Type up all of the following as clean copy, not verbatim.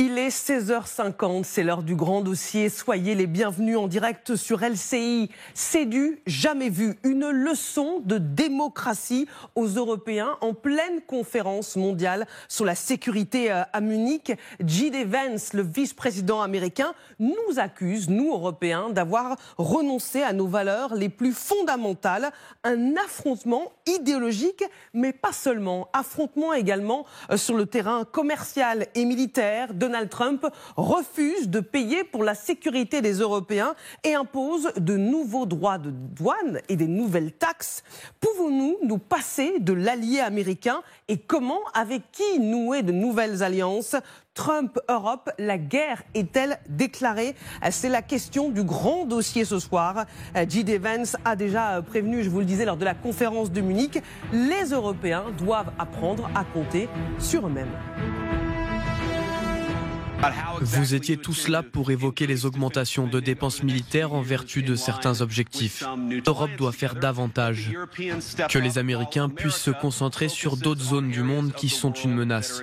Il est 16h50, c'est l'heure du grand dossier. Soyez les bienvenus en direct sur LCI. C'est du jamais vu, une leçon de démocratie aux Européens en pleine conférence mondiale sur la sécurité à Munich. J.D. Vance, le vice-président américain, nous accuse, nous Européens, d'avoir renoncé à nos valeurs les plus fondamentales. Un affrontement idéologique, mais pas seulement. Affrontement également sur le terrain commercial et militaire. Donald Trump refuse de payer pour la sécurité des Européens et impose de nouveaux droits de douane et des nouvelles taxes. Pouvons-nous nous passer de l'allié américain et comment, avec qui nouer de nouvelles alliances ? Trump-Europe, la guerre est-elle déclarée? C'est la question du grand dossier ce soir. J.D. Vance a déjà prévenu, je vous le disais, lors de la conférence de Munich, les Européens doivent apprendre à compter sur eux-mêmes. Vous étiez tous là pour évoquer les augmentations de dépenses militaires en vertu de certains objectifs. L'Europe doit faire davantage. Que les Américains puissent se concentrer sur d'autres zones du monde qui sont une menace.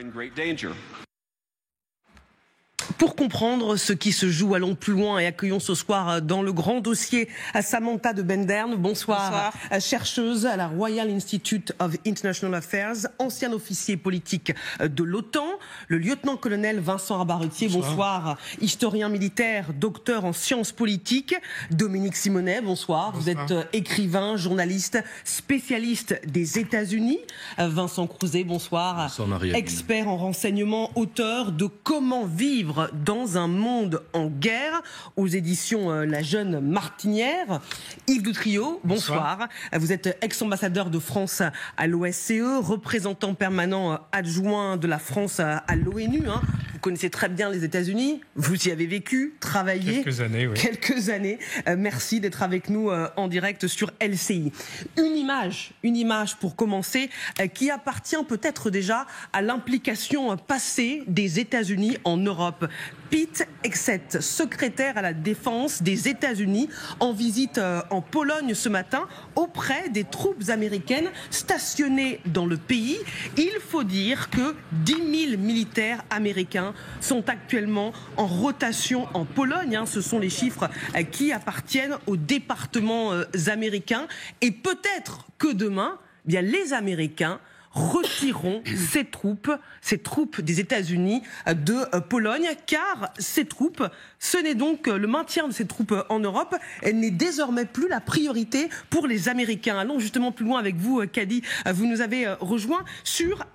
Pour comprendre ce qui se joue, allons plus loin et accueillons ce soir dans le grand dossier Samantha de Bendern. Bonsoir. Chercheuse à la Royal Institute of International Affairs, ancien officier politique de l'OTAN. Le lieutenant-colonel Vincent Arbarutier, bonsoir. Historien militaire, docteur en sciences politiques. Dominique Simonet, bonsoir. Vous êtes écrivain, journaliste, spécialiste des États-Unis. Vincent Crouzet, bonsoir. Bonsoir Marie-Aline. Expert en renseignement, auteur de Comment vivre dans un monde en guerre, aux éditions La Jeune Martinière. Yves Doutrio, bonsoir. Vous êtes ex-ambassadeur de France à l'OSCE, représentant permanent adjoint de la France à l'ONU. Vous connaissez très bien les États-Unis, vous y avez vécu, travaillé. Quelques années, oui. Quelques années. Merci d'être avec nous en direct sur LCI. Une image pour commencer, qui appartient peut-être déjà à l'implication passée des États-Unis en Europe. Pete Hegseth, secrétaire à la défense des États-Unis, en visite en Pologne ce matin auprès des troupes américaines stationnées dans le pays. Il faut dire que 10 000 militaires américains sont actuellement en rotation en Pologne. Ce sont les chiffres qui appartiennent aux départements américains. Et peut-être que demain, les Américains retireront ces troupes des États-Unis de Pologne, car ces troupes, ce n'est donc le maintien de ces troupes en Europe, elle n'est désormais plus la priorité pour les Américains. Allons justement plus loin avec vous, Kadi. Vous nous avez rejoint sur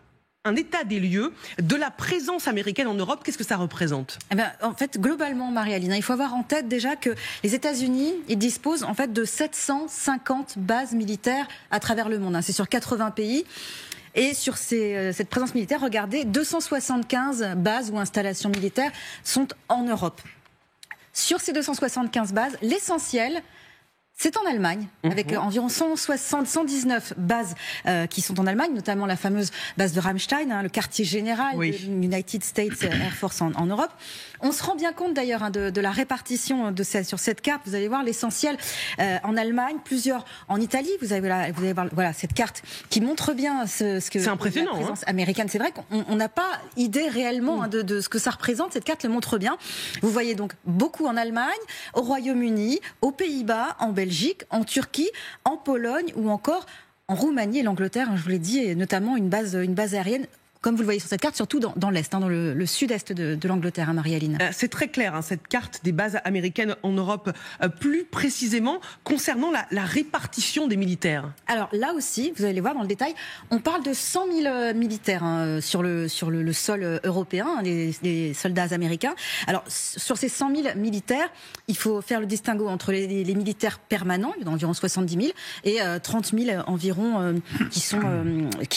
un état des lieux de la présence américaine en Europe. Qu'est-ce que ça représente ? En fait, globalement, Marie-Aline, il faut avoir en tête déjà que les États-Unis, ils disposent en fait de 750 bases militaires à travers le monde. C'est sur 80 pays. Et sur cette présence militaire, regardez, 275 bases ou installations militaires sont en Europe. Sur ces 275 bases, l'essentiel, c'est en Allemagne, avec environ 119 bases qui sont en Allemagne, notamment la fameuse base de Ramstein, le quartier général de United States Air Force en Europe. On se rend bien compte d'ailleurs de la répartition sur cette carte. Vous allez voir l'essentiel en Allemagne, plusieurs en Italie. Vous allez voir cette carte qui montre bien ce que c'est impressionnant, la présence américaine. C'est vrai qu'on n'a pas idée réellement de ce que ça représente. Cette carte le montre bien. Vous voyez donc beaucoup en Allemagne, au Royaume-Uni, aux Pays-Bas, en Belgique, en Turquie, en Pologne ou encore en Roumanie et l'Angleterre. Je vous l'ai dit, et notamment une base aérienne. Comme vous le voyez sur cette carte, surtout dans l'Est, dans le sud-est de l'Angleterre, Marie-Aline. C'est très clair, cette carte des bases américaines en Europe, plus précisément concernant la répartition des militaires. Alors là aussi, vous allez les voir dans le détail, on parle de 100 000 militaires sur le sol européen, des soldats américains. Alors sur ces 100 000 militaires, il faut faire le distinguo entre les militaires permanents, il y en a environ 70 000, et 30 000 environ qui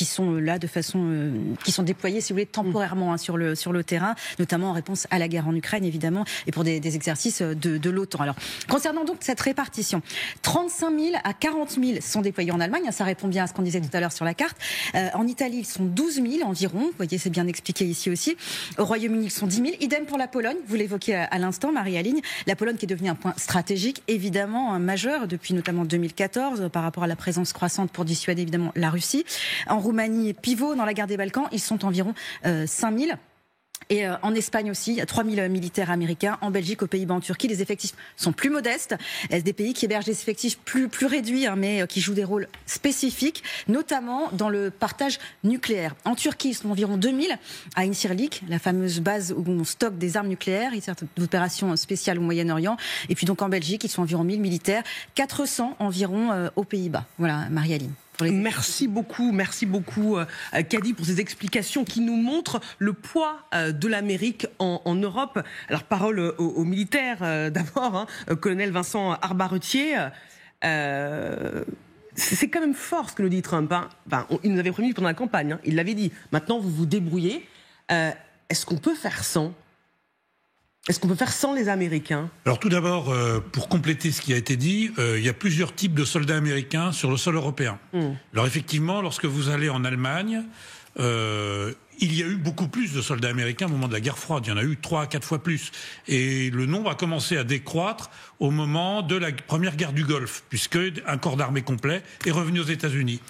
sont là de façon... qui sont déployés, si vous voulez, temporairement sur le terrain, notamment en réponse à la guerre en Ukraine, évidemment, et pour des exercices de l'OTAN. Alors, concernant donc cette répartition, 35 000 à 40 000 sont déployés en Allemagne, ça répond bien à ce qu'on disait tout à l'heure sur la carte. En Italie, ils sont 12 000 environ, vous voyez, c'est bien expliqué ici aussi. Au Royaume-Uni, ils sont 10 000. Idem pour la Pologne, vous l'évoquiez à l'instant, Marie-Aline. La Pologne qui est devenue un point stratégique, évidemment, majeur, depuis notamment 2014, par rapport à la présence croissante pour dissuader, évidemment, la Russie. En Roumanie, pivot dans la guerre des Balkans, ils sont environ 5 000. Et en Espagne aussi, il y a 3000 militaires américains. En Belgique, aux Pays-Bas, en Turquie, les effectifs sont plus modestes. Des pays qui hébergent des effectifs plus réduits, mais qui jouent des rôles spécifiques, notamment dans le partage nucléaire. En Turquie, ils sont environ 2000 à Incirlik, la fameuse base où on stocke des armes nucléaires, et certaines opérations spéciales au Moyen-Orient. Et puis donc en Belgique, ils sont environ 1000 militaires, 400 environ aux Pays-Bas. Voilà, Marie-Aline. Merci beaucoup, Kadi, pour ces explications qui nous montrent le poids de l'Amérique en Europe. Alors, parole aux militaires d'abord, colonel Vincent Arbaretier. C'est quand même fort ce que nous dit Trump. Il nous avait promis pendant la campagne, il l'avait dit. Maintenant, vous vous débrouillez. Est-ce qu'on peut faire sans ? Est-ce qu'on peut faire sans les Américains ? Alors tout d'abord, pour compléter ce qui a été dit, il y a plusieurs types de soldats américains sur le sol européen. Alors effectivement, lorsque vous allez en Allemagne, il y a eu beaucoup plus de soldats américains au moment de la guerre froide. Il y en a eu 3 à 4 fois plus. Et le nombre a commencé à décroître au moment de la première guerre du Golfe, puisque un corps d'armée complet est revenu aux États-Unis.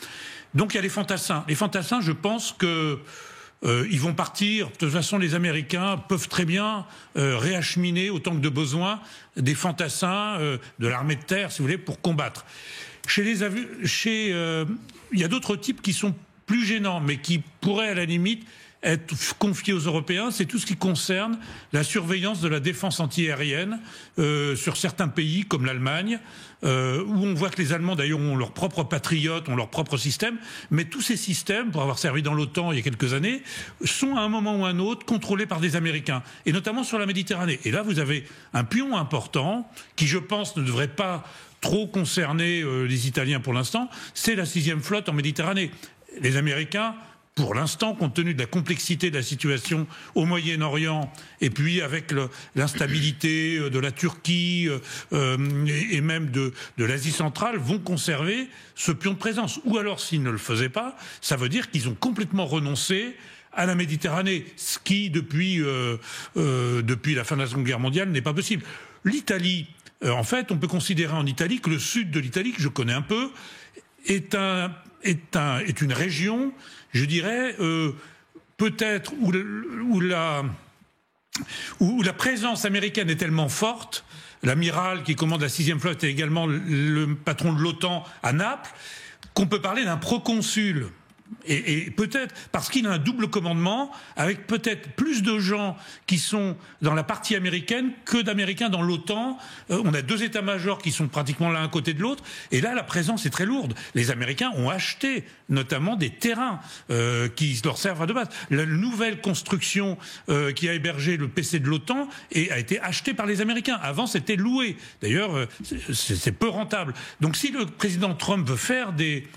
Donc il y a les fantassins. Les fantassins, je pense que ils vont partir. De toute façon, les Américains peuvent très bien réacheminer autant que de besoin des fantassins de l'armée de terre, si vous voulez, pour combattre. Il y a d'autres types qui sont plus gênants, mais qui pourraient à la limite être confiés aux Européens. C'est tout ce qui concerne la surveillance de la défense antiaérienne sur certains pays comme l'Allemagne, où on voit que les Allemands d'ailleurs ont leurs propres patriotes, ont leur propre système, mais tous ces systèmes, pour avoir servi dans l'OTAN il y a quelques années, sont à un moment ou à un autre contrôlés par des Américains, et notamment sur la Méditerranée. Et là vous avez un pion important qui, je pense, ne devrait pas trop concerner les Italiens pour l'instant, c'est la 6e flotte en Méditerranée. Les Américains, pour l'instant, compte tenu de la complexité de la situation au Moyen-Orient, et puis avec l'instabilité de la Turquie et même de l'Asie centrale, vont conserver ce pion de présence. Ou alors, s'ils ne le faisaient pas, ça veut dire qu'ils ont complètement renoncé à la Méditerranée, ce qui, depuis la fin de la Seconde Guerre mondiale, n'est pas possible. L'Italie, en fait, on peut considérer en Italie que le sud de l'Italie, que je connais un peu, est une région, je dirais, peut-être où la présence américaine est tellement forte, l'amiral qui commande la 6e flotte est également le patron de l'OTAN à Naples, qu'on peut parler d'un proconsul. Et peut-être parce qu'il a un double commandement, avec peut-être plus de gens qui sont dans la partie américaine que d'Américains dans l'OTAN. On a 2 états-majors qui sont pratiquement l'un à côté de l'autre, et là la présence est très lourde. Les Américains ont acheté notamment des terrains qui leur servent de base. La nouvelle construction qui a hébergé le PC de l'OTAN a été achetée par les Américains. Avant, c'était loué. D'ailleurs, c'est peu rentable. Donc si le président Trump veut faire des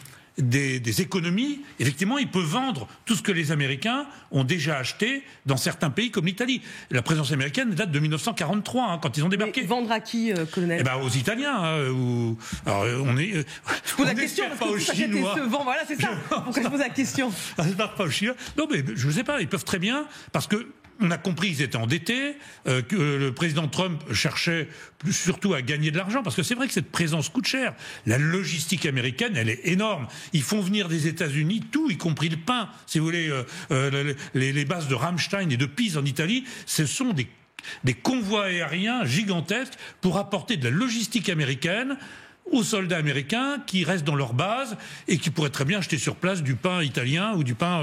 économies, effectivement, il peut vendre tout ce que les Américains ont déjà acheté dans certains pays comme l'Italie. La présence américaine date de 1943, quand ils ont débarqué. Mais vendre à qui, colonel ? Aux Italiens. Alors, je pose la question parce pas aux Chinois. Voilà, c'est ça. Pourquoi je pose la question ? On ne pas aux Chinois. Non, mais je ne sais pas. Ils peuvent très bien, parce que on a compris qu'ils étaient endettés, que le président Trump cherchait surtout à gagner de l'argent, parce que c'est vrai que cette présence coûte cher. La logistique américaine, elle est énorme. Ils font venir des États-Unis tout, y compris le pain. Si vous voulez, les bases de Ramstein et de Pise en Italie, ce sont des convois aériens gigantesques pour apporter de la logistique américaine aux soldats américains qui restent dans leur base et qui pourraient très bien acheter sur place du pain italien ou du pain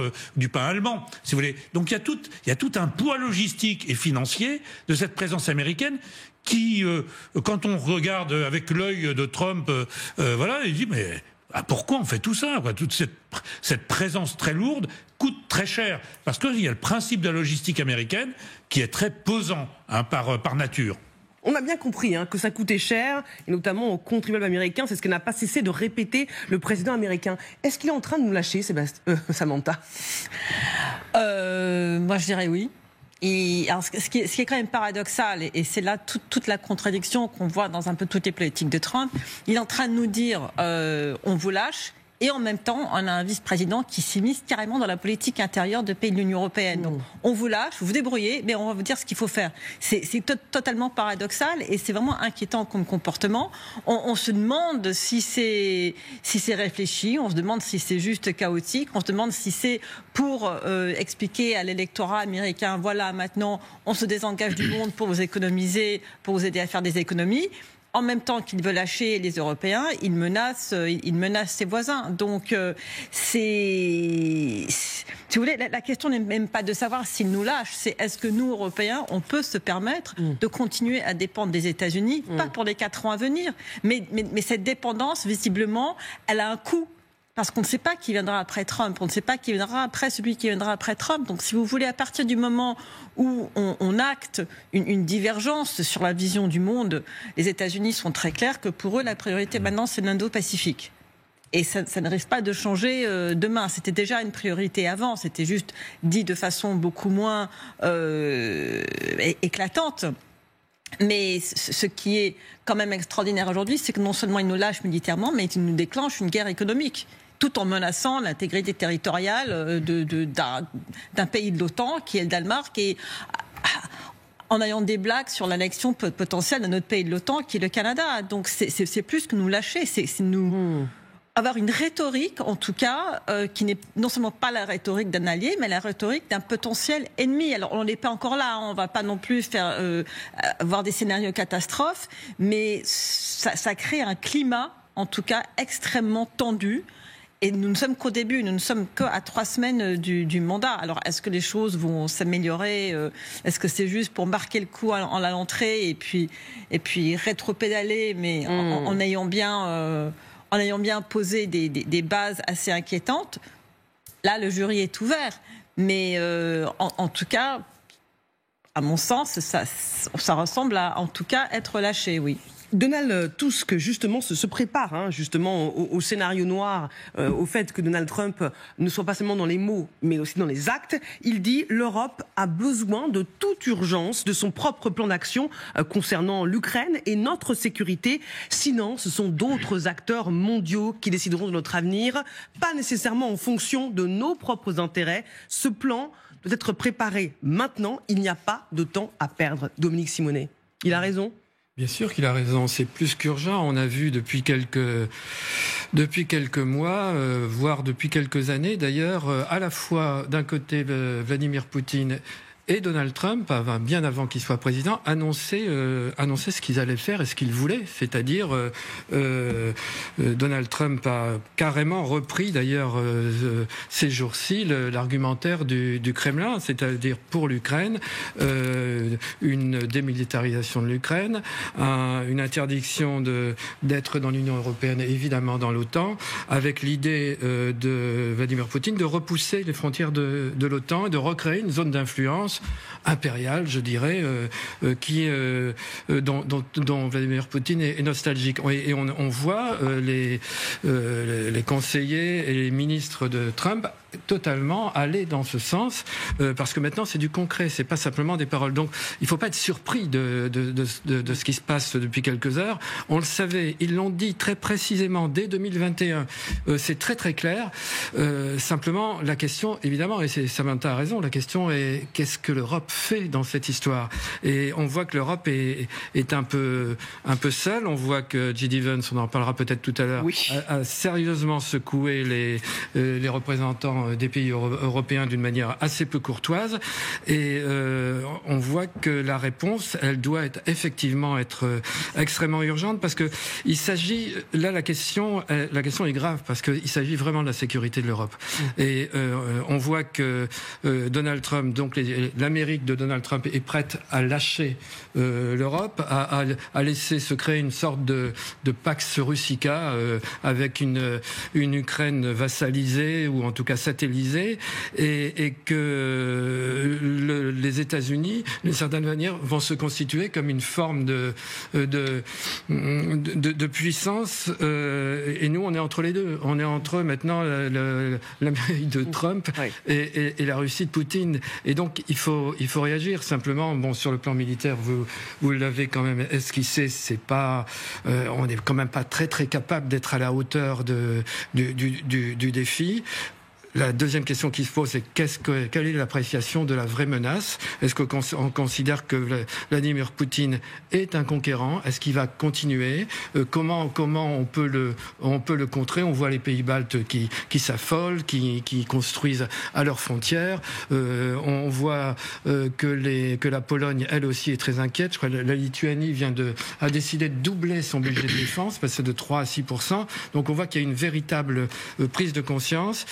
allemand, si vous voulez. Donc il y a tout un poids logistique et financier de cette présence américaine qui, quand on regarde avec l'œil de Trump, il dit mais pourquoi on fait tout ça, quoi ? Toute cette présence très lourde coûte très cher, parce qu'il y a le principe de la logistique américaine qui est très pesant par nature. On a bien compris que ça coûtait cher, et notamment aux contribuables américains. C'est ce que n'a pas cessé de répéter le président américain. Est-ce qu'il est en train de nous lâcher, Samantha ? Moi, je dirais oui. Et alors, ce qui est quand même paradoxal, et c'est là toute la contradiction qu'on voit dans un peu toutes les politiques de Trump, il est en train de nous dire on vous lâche, Et en même temps, on a un vice-président qui s'immisce carrément dans la politique intérieure de pays de l'Union européenne. Donc, on vous lâche, vous vous débrouillez, mais on va vous dire ce qu'il faut faire. C'est totalement paradoxal et c'est vraiment inquiétant comme comportement. On se demande si c'est réfléchi, on se demande si c'est juste chaotique, on se demande si c'est pour expliquer à l'électorat américain, voilà, maintenant, on se désengage du monde pour vous économiser, pour vous aider à faire des économies. En même temps qu'il veut lâcher les Européens, il menace ses voisins. Donc, si vous voulez, la question n'est même pas de savoir s'il nous lâche, c'est est-ce que nous, Européens, on peut se permettre de continuer à dépendre des États-Unis, pas pour les 4 ans à venir, mais cette dépendance, visiblement, elle a un coût. Parce qu'on ne sait pas qui viendra après Trump, on ne sait pas qui viendra après celui qui viendra après Trump. Donc si vous voulez, à partir du moment où on acte une divergence sur la vision du monde, les États-Unis sont très clairs que pour eux, la priorité maintenant, c'est l'Indo-Pacifique. Et ça ne risque pas de changer demain. C'était déjà une priorité avant, c'était juste dit de façon beaucoup moins éclatante. Mais ce qui est quand même extraordinaire aujourd'hui, c'est que non seulement il nous lâche militairement, mais il nous déclenche une guerre économique, tout en menaçant l'intégrité territoriale d'un pays de l'OTAN, qui est le Danemark, et en ayant des blagues sur l'annexion potentielle d'un autre pays de l'OTAN, qui est le Canada. Donc c'est plus que nous lâcher, c'est nous... avoir une rhétorique, en tout cas, qui n'est non seulement pas la rhétorique d'un allié, mais la rhétorique d'un potentiel ennemi. Alors, on n'est pas encore là, on ne va pas non plus avoir des scénarios catastrophes, mais ça crée un climat, en tout cas, extrêmement tendu. Et nous ne sommes qu'au début, nous ne sommes qu'à 3 semaines du mandat. Alors, est-ce que les choses vont s'améliorer ? Est-ce que c'est juste pour marquer le coup en l'entrée et puis rétro-pédaler, mais en ayant bien posé des bases assez inquiétantes? Là, le jury est ouvert. Mais en tout cas, à mon sens, ça ressemble à, en tout cas, être lâché, oui. Donald Tusk, justement, se prépare justement au scénario noir, au fait que Donald Trump ne soit pas seulement dans les mots, mais aussi dans les actes. Il dit « L'Europe a besoin de toute urgence de son propre plan d'action concernant l'Ukraine et notre sécurité. Sinon, ce sont d'autres acteurs mondiaux qui décideront de notre avenir, pas nécessairement en fonction de nos propres intérêts. Ce plan doit être préparé maintenant. Il n'y a pas de temps à perdre. » Dominique Simonet, il a raison ? Bien sûr qu'il a raison, c'est plus qu'urgent. On a vu depuis quelques mois, voire depuis quelques années d'ailleurs, à la fois d'un côté Vladimir Poutine et Donald Trump, bien avant qu'il soit président, annoncer ce qu'ils allaient faire et ce qu'ils voulaient. C'est-à-dire, Donald Trump a carrément repris, d'ailleurs, ces jours-ci, l'argumentaire du Kremlin, c'est-à-dire pour l'Ukraine, une démilitarisation de l'Ukraine, une interdiction d'être dans l'Union européenne, évidemment dans l'OTAN, avec l'idée de Vladimir Poutine de repousser les frontières de l'OTAN et de recréer une zone d'influence impériale, je dirais, dont Vladimir Poutine est nostalgique. Et on voit les conseillers et les ministres de Trump totalement aller dans ce sens, parce que maintenant c'est du concret, c'est pas simplement des paroles. Donc il faut pas être surpris de ce qui se passe depuis quelques heures. On le savait, ils l'ont dit très précisément dès 2021. C'est très très clair. Simplement la question, évidemment, et Samantha a raison, la question est qu'est-ce que l'Europe fait dans cette histoire? Et on voit que l'Europe est un peu seule. On voit que J.D. Vance, on en parlera peut-être tout à l'heure, oui, a sérieusement secoué les représentants des pays européens d'une manière assez peu courtoise, et on voit que la réponse, elle doit effectivement être extrêmement urgente, parce que il s'agit, là la question est grave, parce qu'il s'agit vraiment de la sécurité de l'Europe. Et on voit que Donald Trump, donc l'Amérique de Donald Trump est prête à lâcher l'Europe, à laisser se créer une sorte de Pax Russica avec une Ukraine vassalisée, ou en tout cas satellisée, et que les États-Unis, d'une certaine manière, vont se constituer comme une forme de puissance, et nous on est entre les deux. On est entre maintenant l'Amérique de Trump et la Russie de Poutine. Et donc il faut réagir. Simplement, bon, sur le plan militaire, vous l'avez quand même esquissé. C'est pas, on n'est quand même pas très très capable d'être à la hauteur du défi. La deuxième question qui se pose, c'est quelle est l'appréciation de la vraie menace? Est-ce qu'on considère que Vladimir Poutine est un conquérant? Est-ce qu'il va continuer? Comment on peut le contrer? On voit les pays baltes qui s'affolent, qui construisent à leurs frontières. On voit que la Pologne, elle aussi, est très inquiète. Je crois que la Lituanie a décidé de doubler son budget de défense, passer de 3 à 6%. Donc on voit qu'il y a une véritable prise de conscience.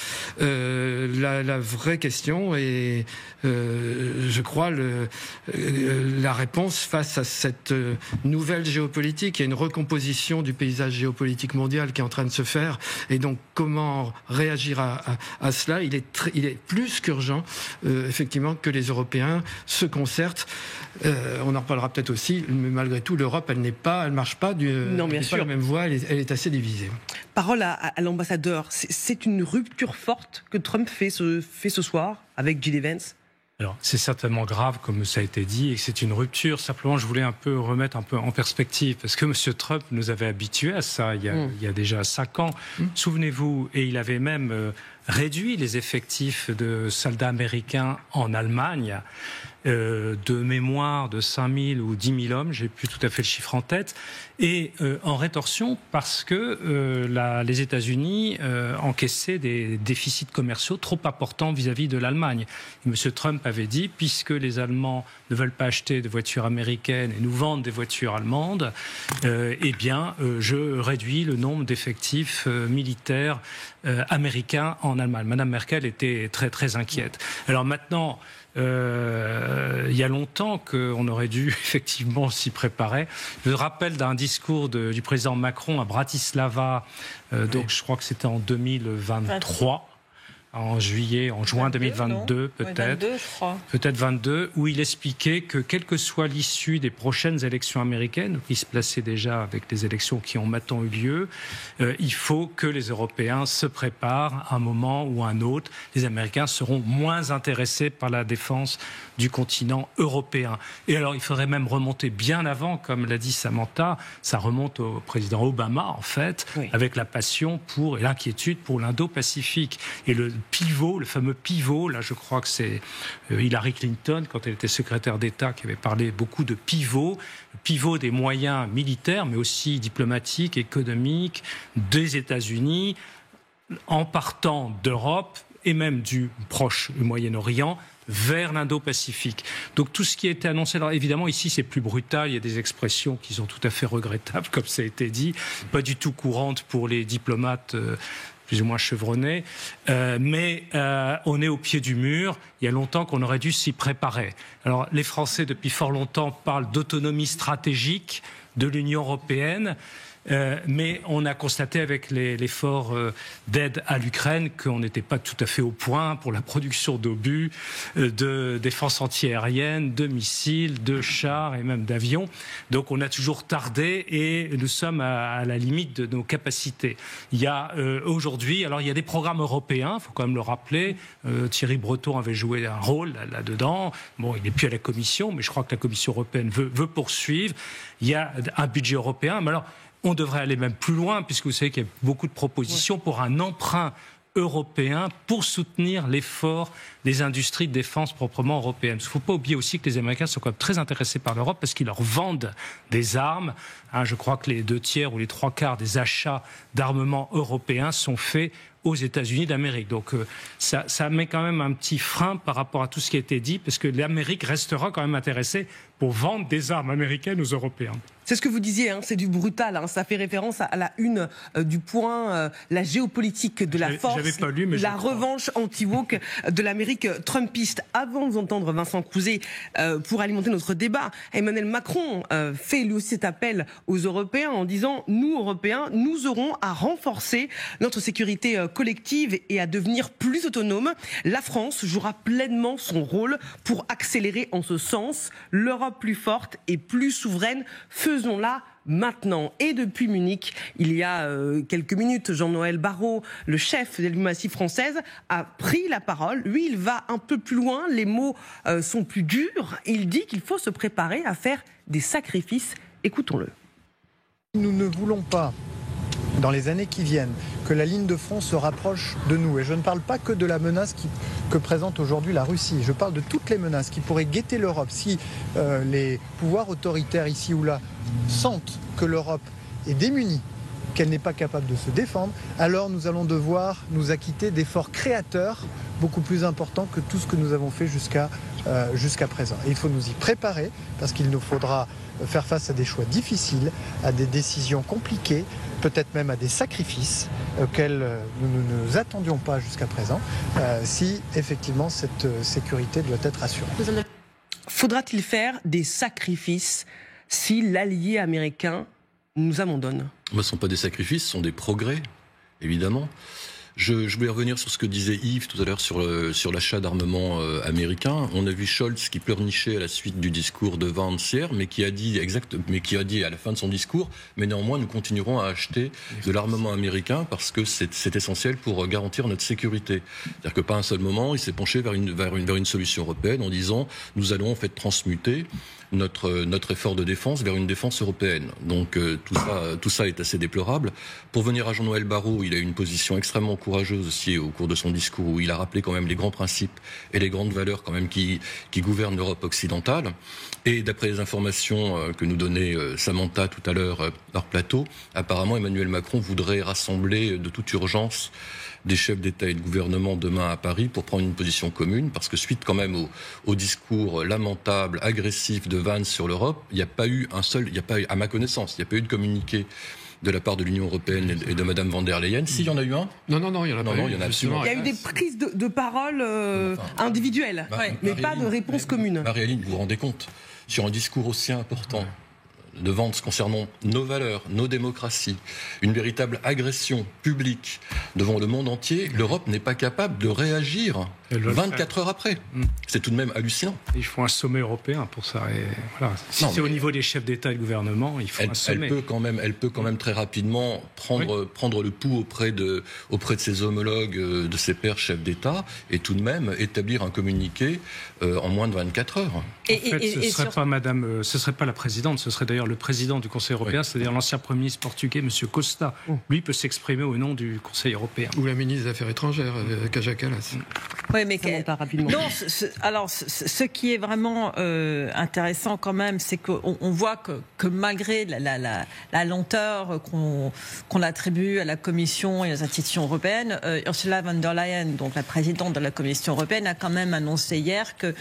La vraie question est, je crois, la réponse face à cette nouvelle géopolitique. Il y a une recomposition du paysage géopolitique mondial qui est en train de se faire. Et donc, comment réagir à cela? Il est plus qu'urgent, effectivement, que les Européens se concertent. On en reparlera peut-être aussi, mais malgré tout, l'Europe, elle marche pas pas la même voie. Elle est assez divisée. Parole à l'ambassadeur. C'est une rupture forte que Trump fait ce soir avec J.D. Vance? Alors, c'est certainement grave, comme ça a été dit, et que c'est une rupture. Simplement, je voulais remettre un peu en perspective, parce que M. Trump nous avait habitués à ça il y a déjà 5 ans. Souvenez-vous, et il avait même réduit les effectifs de soldats américains en Allemagne, de mémoire de 5 000 ou 10 000 hommes, j'ai plus tout à fait le chiffre en tête, et en rétorsion parce que les États-Unis encaissaient des déficits commerciaux trop importants vis-à-vis de l'Allemagne. Et M. Trump avait dit, puisque les Allemands ne veulent pas acheter de voitures américaines et nous vendent des voitures allemandes, je réduis le nombre d'effectifs militaires américains en Allemagne. Madame Merkel était très très inquiète. Alors maintenant, il y a longtemps qu'on aurait dû effectivement s'y préparer. Je me rappelle d'un discours du président Macron à Bratislava, donc je crois que c'était en 2023. En juin 2022, peut-être. 22, je crois. Peut-être 22, où il expliquait que quelle que soit l'issue des prochaines élections américaines, qui se plaçaient déjà avec les élections qui ont maintenant eu lieu, il faut que les Européens se préparent à un moment ou à un autre. Les Américains seront moins intéressés par la défense du continent européen. Et alors, il faudrait même remonter bien avant, comme l'a dit Samantha, ça remonte au président Obama, en fait, avec la passion et l'inquiétude pour l'Indo-Pacifique. Et le fameux pivot, là je crois que c'est Hillary Clinton, quand elle était secrétaire d'État, qui avait parlé beaucoup de pivot des moyens militaires, mais aussi diplomatiques, économiques, des États-Unis, en partant d'Europe et même du proche Moyen-Orient, vers l'Indo-Pacifique. Donc tout ce qui a été annoncé, alors évidemment ici c'est plus brutal, il y a des expressions qui sont tout à fait regrettables, comme ça a été dit, pas du tout courantes pour les diplomates plus ou moins chevronnés, mais on est au pied du mur. Il y a longtemps qu'on aurait dû s'y préparer. Alors les Français depuis fort longtemps parlent d'autonomie stratégique de l'Union européenne. Mais on a constaté avec l'effort d'aide à l'Ukraine qu'on n'était pas tout à fait au point pour la production d'obus, de défense antiaérienne, de missiles, de chars et même d'avions. Donc on a toujours tardé et nous sommes à la limite de nos capacités. Il y a aujourd'hui, alors il y a des programmes européens, il faut quand même le rappeler. Thierry Breton avait joué un rôle là-dedans. Bon, il n'est plus à la Commission, mais je crois que la Commission européenne veut poursuivre. Il y a un budget européen, mais alors on devrait aller même plus loin, puisque vous savez qu'il y a beaucoup de propositions pour un emprunt européen pour soutenir l'effort des industries de défense proprement européennes. Il ne faut pas oublier aussi que les Américains sont quand même très intéressés par l'Europe parce qu'ils leur vendent des armes. Je crois que les 2/3 ou les 3/4 des achats d'armement européens sont faits aux États-Unis d'Amérique. Donc ça met quand même un petit frein par rapport à tout ce qui a été dit, parce que l'Amérique restera quand même intéressée pour vendre des armes américaines aux Européens. C'est ce que vous disiez, c'est du brutal. Ça fait référence à la une du point, la géopolitique de la force, pas lu, mais la revanche anti-woke de l'Amérique trumpiste. Avant de vous entendre, Vincent Crouzet, pour alimenter notre débat, Emmanuel Macron fait lui aussi cet appel aux Européens en disant « Nous, Européens, nous aurons à renforcer notre sécurité collective et à devenir plus autonome. La France jouera pleinement son rôle pour accélérer en ce sens. L'Europe plus forte et plus souveraine, faisons-la maintenant. Et depuis Munich, il y a quelques minutes, Jean-Noël Barrot, le chef de la diplomatie française, a pris la parole. Lui, il va un peu plus loin, les mots sont plus durs. Il dit qu'il faut se préparer à faire des sacrifices. Écoutons-le. Nous ne voulons pas, dans les années qui viennent, que la ligne de front se rapproche de nous. Et je ne parle pas que de la menace que présente aujourd'hui la Russie. Je parle de toutes les menaces qui pourraient guetter l'Europe. Si les pouvoirs autoritaires ici ou là sentent que l'Europe est démunie, qu'elle n'est pas capable de se défendre, alors nous allons devoir nous acquitter d'efforts créateurs beaucoup plus importants que tout ce que nous avons fait jusqu'à présent. Et il faut nous y préparer parce qu'il nous faudra faire face à des choix difficiles, à des décisions compliquées, peut-être même à des sacrifices auxquels nous ne nous attendions pas jusqu'à présent, si effectivement cette sécurité doit être assurée. Faudra-t-il faire des sacrifices si l'allié américain nous abandonne ? Ce ne sont pas des sacrifices, ce sont des progrès, évidemment. Je voulais revenir sur ce que disait Yves tout à l'heure sur l'achat d'armement américain. On a vu Scholz qui pleurnichait à la suite du discours de Vance hier, mais qui a dit à la fin de son discours, mais néanmoins nous continuerons à acheter de l'armement américain parce que c'est essentiel pour garantir notre sécurité. C'est-à-dire que pas un seul moment, il s'est penché vers une solution européenne en disant nous allons en fait transmuter notre effort de défense vers une défense européenne. Donc tout ça est assez déplorable. Pour venir à Jean-Noël Barrot, il a eu une position extrêmement courageuse aussi au cours de son discours où il a rappelé quand même les grands principes et les grandes valeurs quand même qui gouvernent l'Europe occidentale. Et d'après les informations que nous donnait Samantha tout à l'heure hors plateau, apparemment Emmanuel Macron voudrait rassembler de toute urgence des chefs d'État et de gouvernement demain à Paris pour prendre une position commune, parce que suite quand même au discours lamentable, agressif de Vance sur l'Europe, il n'y a pas eu à ma connaissance, il n'y a pas eu de communiqué de la part de l'Union européenne et de Mme van der Leyen. S'il y en a eu un ? Non, il y en a pas eu. Il y en a absolument. Il y a eu des prises de parole individuelles, mais pas de réponse commune. Marie-Aline, vous vous rendez compte ? Sur un discours aussi important de Vance concernant nos valeurs, nos démocraties, une véritable agression publique devant le monde entier, l'Europe n'est pas capable de réagir 24 heures après. C'est tout de même hallucinant. Il faut un sommet européen pour ça. Et voilà. Si c'est au niveau des chefs d'État et de gouvernement, il faut un sommet. Elle peut quand même très rapidement prendre le pouls auprès de ses homologues, de ses pairs chefs d'État, et tout de même établir un communiqué en moins de 24 heures. Ce serait pas la présidente, ce serait d'ailleurs le président du Conseil européen, c'est-à-dire l'ancien Premier ministre portugais, M. Costa. Lui peut s'exprimer au nom du Conseil européen. Ou la ministre des Affaires étrangères, Kaja Kallas. Oui, mais non, alors ce qui est vraiment intéressant quand même, c'est qu'on voit que malgré la lenteur qu'on attribue à la Commission et aux institutions européennes, Ursula von der Leyen, donc la présidente de la Commission européenne, a quand même annoncé hier que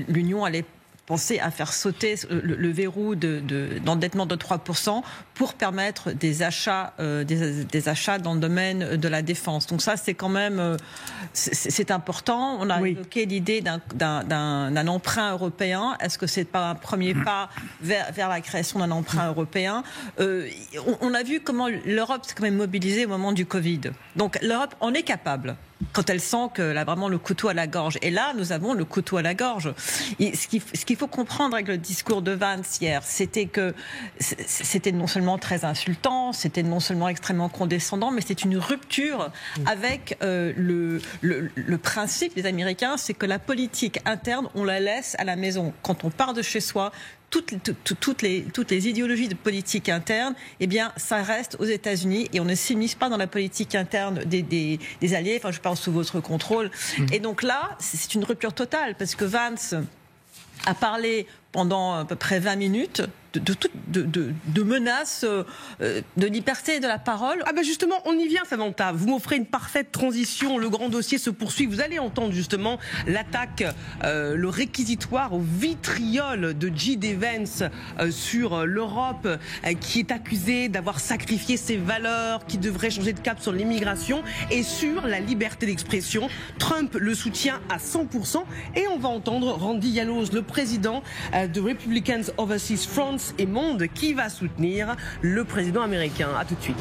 l'Union allait penser à faire sauter le verrou d'endettement de 3% pour permettre des achats dans le domaine de la défense. Donc ça, c'est quand même c'est important. On a évoqué l'idée d'un emprunt européen. Est-ce que c'est pas un premier pas vers la création d'un emprunt européen ? On a vu comment l'Europe s'est quand même mobilisée au moment du Covid. Donc l'Europe en est capable quand elle sent qu'elle a vraiment le couteau à la gorge. Et là, nous avons le couteau à la gorge. Et ce qu'il faut comprendre avec le discours de Vance hier, c'était que c'était non seulement très insultant, c'était non seulement extrêmement condescendant, mais c'était une rupture avec le principe des Américains, c'est que la politique interne, on la laisse à la maison. Quand on part de chez soi, toutes les idéologies de politique interne, eh bien, ça reste aux États-Unis et on ne s'immisce pas dans la politique interne des alliés. Enfin, je parle sous votre contrôle. Et donc là, c'est une rupture totale parce que Vance a parlé pendant à peu près 20 minutes de menaces de liberté de la parole. Ah ben justement, on y vient, Samantha. Vous m'offrez une parfaite transition. Le grand dossier se poursuit. Vous allez entendre justement l'attaque, le réquisitoire au vitriol de J.D. Vance sur l'Europe, qui est accusée d'avoir sacrifié ses valeurs, qui devrait changer de cap sur l'immigration et sur la liberté d'expression. Trump le soutient à 100%. Et on va entendre Randy Yalos, le président de Republicans Overseas France et Monde, qui va soutenir le président américain. À tout de suite.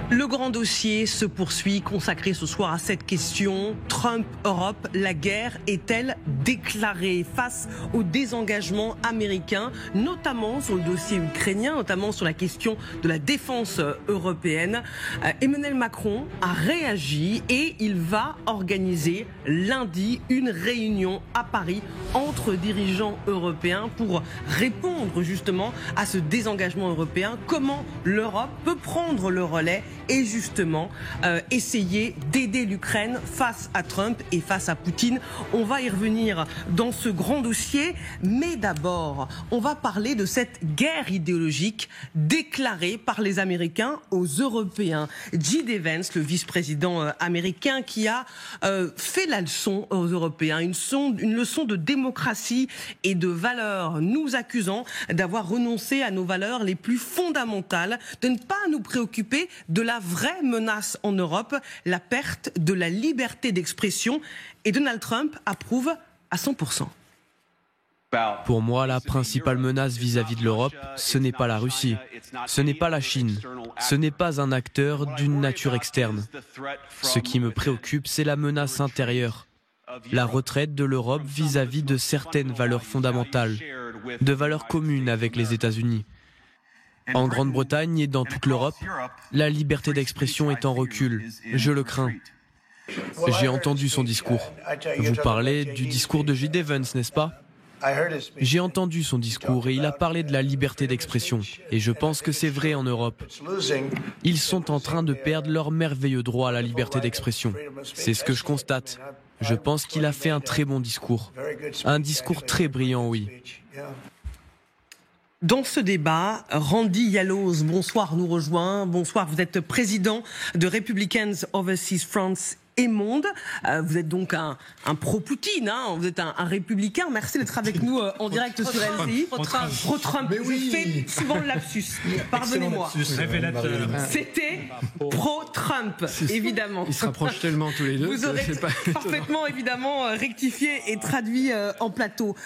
Le grand dossier se poursuit, consacré ce soir à cette question. Trump-Europe, la guerre est-elle déclenchée ? déclarée face au désengagement américain, notamment sur le dossier ukrainien, notamment sur la question de la défense européenne. Emmanuel Macron a réagi et il va organiser lundi une réunion à Paris entre dirigeants européens pour répondre justement à ce désengagement européen. Comment l'Europe peut prendre le relais et justement essayer d'aider l'Ukraine face à Trump et face à Poutine. On va y revenir dans ce grand dossier, mais d'abord, on va parler de cette guerre idéologique déclarée par les Américains aux Européens. J.D. Vance, le vice-président américain, qui a fait la leçon aux Européens, une leçon de démocratie et de valeurs, nous accusant d'avoir renoncé à nos valeurs les plus fondamentales, de ne pas nous préoccuper de la vraie menace en Europe, la perte de la liberté d'expression. Et Donald Trump approuve à 100%. Pour moi, la principale menace vis-à-vis de l'Europe, ce n'est pas la Russie, ce n'est pas la Chine, ce n'est pas un acteur d'une nature externe. Ce qui me préoccupe, c'est la menace intérieure, la retraite de l'Europe vis-à-vis de certaines valeurs fondamentales, de valeurs communes avec les États-Unis. En Grande-Bretagne et dans toute l'Europe, la liberté d'expression est en recul. Je le crains. J'ai entendu son discours. Vous parlez du discours de J.D. Vance, n'est-ce pas ? J'ai entendu son discours et il a parlé de la liberté d'expression. Et je pense que c'est vrai en Europe. Ils sont en train de perdre leur merveilleux droit à la liberté d'expression. C'est ce que je constate. Je pense qu'il a fait un très bon discours. Un discours très brillant, oui. Dans ce débat, Randy Yalloz, bonsoir, nous rejoint. Bonsoir, vous êtes président de Republicans Overseas France et Monde. Vous êtes donc un pro-Poutine, hein, vous êtes un républicain. Merci d'être avec nous en direct sur LCI. Pro-Trump. Mais oui. Je fais souvent le lapsus. Pardonnez-moi. C'était pro-Trump, évidemment. Ils se rapprochent tellement tous les deux. Vous aurez parfaitement, évidemment, rectifié et traduit en plateau.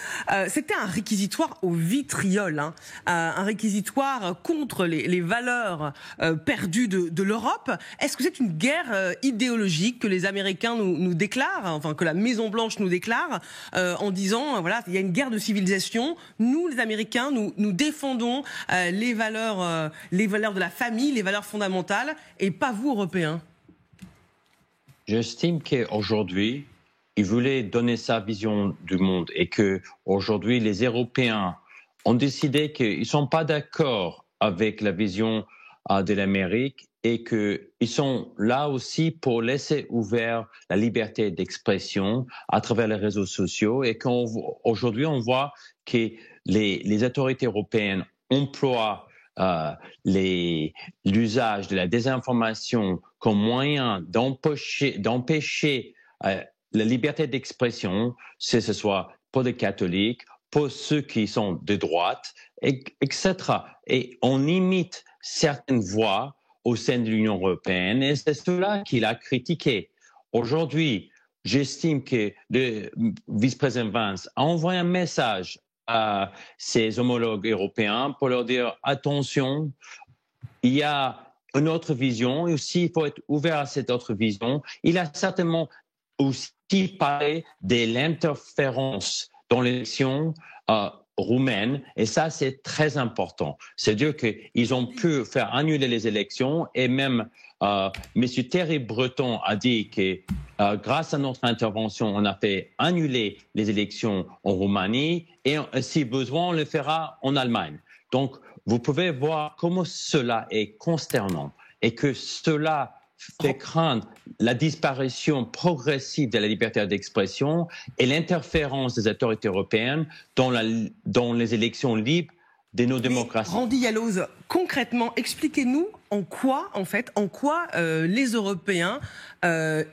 C'était un réquisitoire au vitriol, hein, un réquisitoire contre les valeurs perdues de l'Europe. Est-ce que c'est une guerre idéologique que les Américains nous déclarent, enfin que la Maison-Blanche nous déclare, en disant, voilà, il y a une guerre de civilisation. Nous, les Américains, nous défendons les valeurs de la famille, les valeurs fondamentales, et pas vous, Européens. J'estime qu'aujourd'hui, il voulait donner sa vision du monde et que aujourd'hui, les Européens ont décidé qu'ils ne sont pas d'accord avec la vision de l'Amérique et qu'ils sont là aussi pour laisser ouvert la liberté d'expression à travers les réseaux sociaux et qu'aujourd'hui, on voit que les autorités européennes emploient l'usage de la désinformation comme moyen d'empêcher la liberté d'expression, que ce soit pour les catholiques, pour ceux qui sont de droite, etc. Et on imite certaines voix au sein de l'Union européenne et c'est cela qu'il a critiqué. Aujourd'hui, j'estime que le vice-président Vance a envoyé un message à ses homologues européens pour leur dire attention, il y a une autre vision et aussi il faut être ouvert à cette autre vision. Il a certainement aussi parlé de l'interférence dans l'élection roumaine et ça c'est très important. C'est-à-dire qu'ils ont pu faire annuler les élections et même M. Thierry Breton a dit que grâce à notre intervention, on a fait annuler les élections en Roumanie et si besoin, on le fera en Allemagne. Donc, vous pouvez voir comment cela est consternant et que cela fait craindre la disparition progressive de la liberté d'expression et l'interférence des autorités européennes dans les élections libres de nos démocraties. Randy Yalloz, concrètement, expliquez-nous en quoi les Européens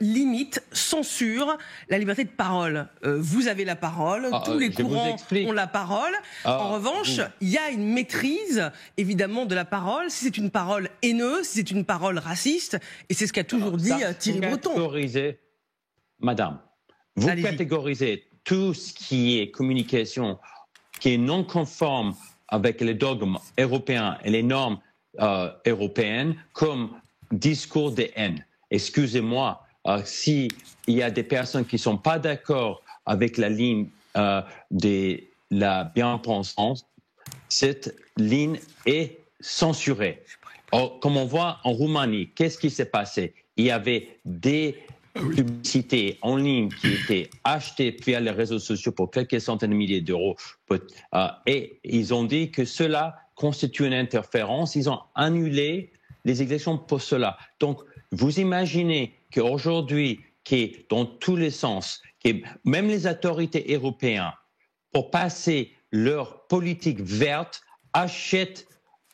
limitent, censurent la liberté de parole. Vous avez la parole, tous les courants ont la parole. En revanche, il y a une maîtrise, évidemment, de la parole. Si c'est une parole haineuse, si c'est une parole raciste, et c'est ce qu'a toujours dit Thierry Breton. Madame, vous catégorisez tout ce qui est communication qui est non conforme avec les dogmes européens et les normes européennes comme discours de haine. Excusez-moi, s'il y a des personnes qui ne sont pas d'accord avec la ligne de la bien-pensance, cette ligne est censurée. Or, comme on voit en Roumanie, qu'est-ce qui s'est passé? Il y avait des publicités en ligne qui étaient achetées via les réseaux sociaux pour quelques centaines de milliers d'euros. Et ils ont dit que cela constitue une interférence. Ils ont annulé les élections pour cela. Donc, vous imaginez qu'aujourd'hui, dans tous les sens, même les autorités européennes, pour passer leur politique verte, achètent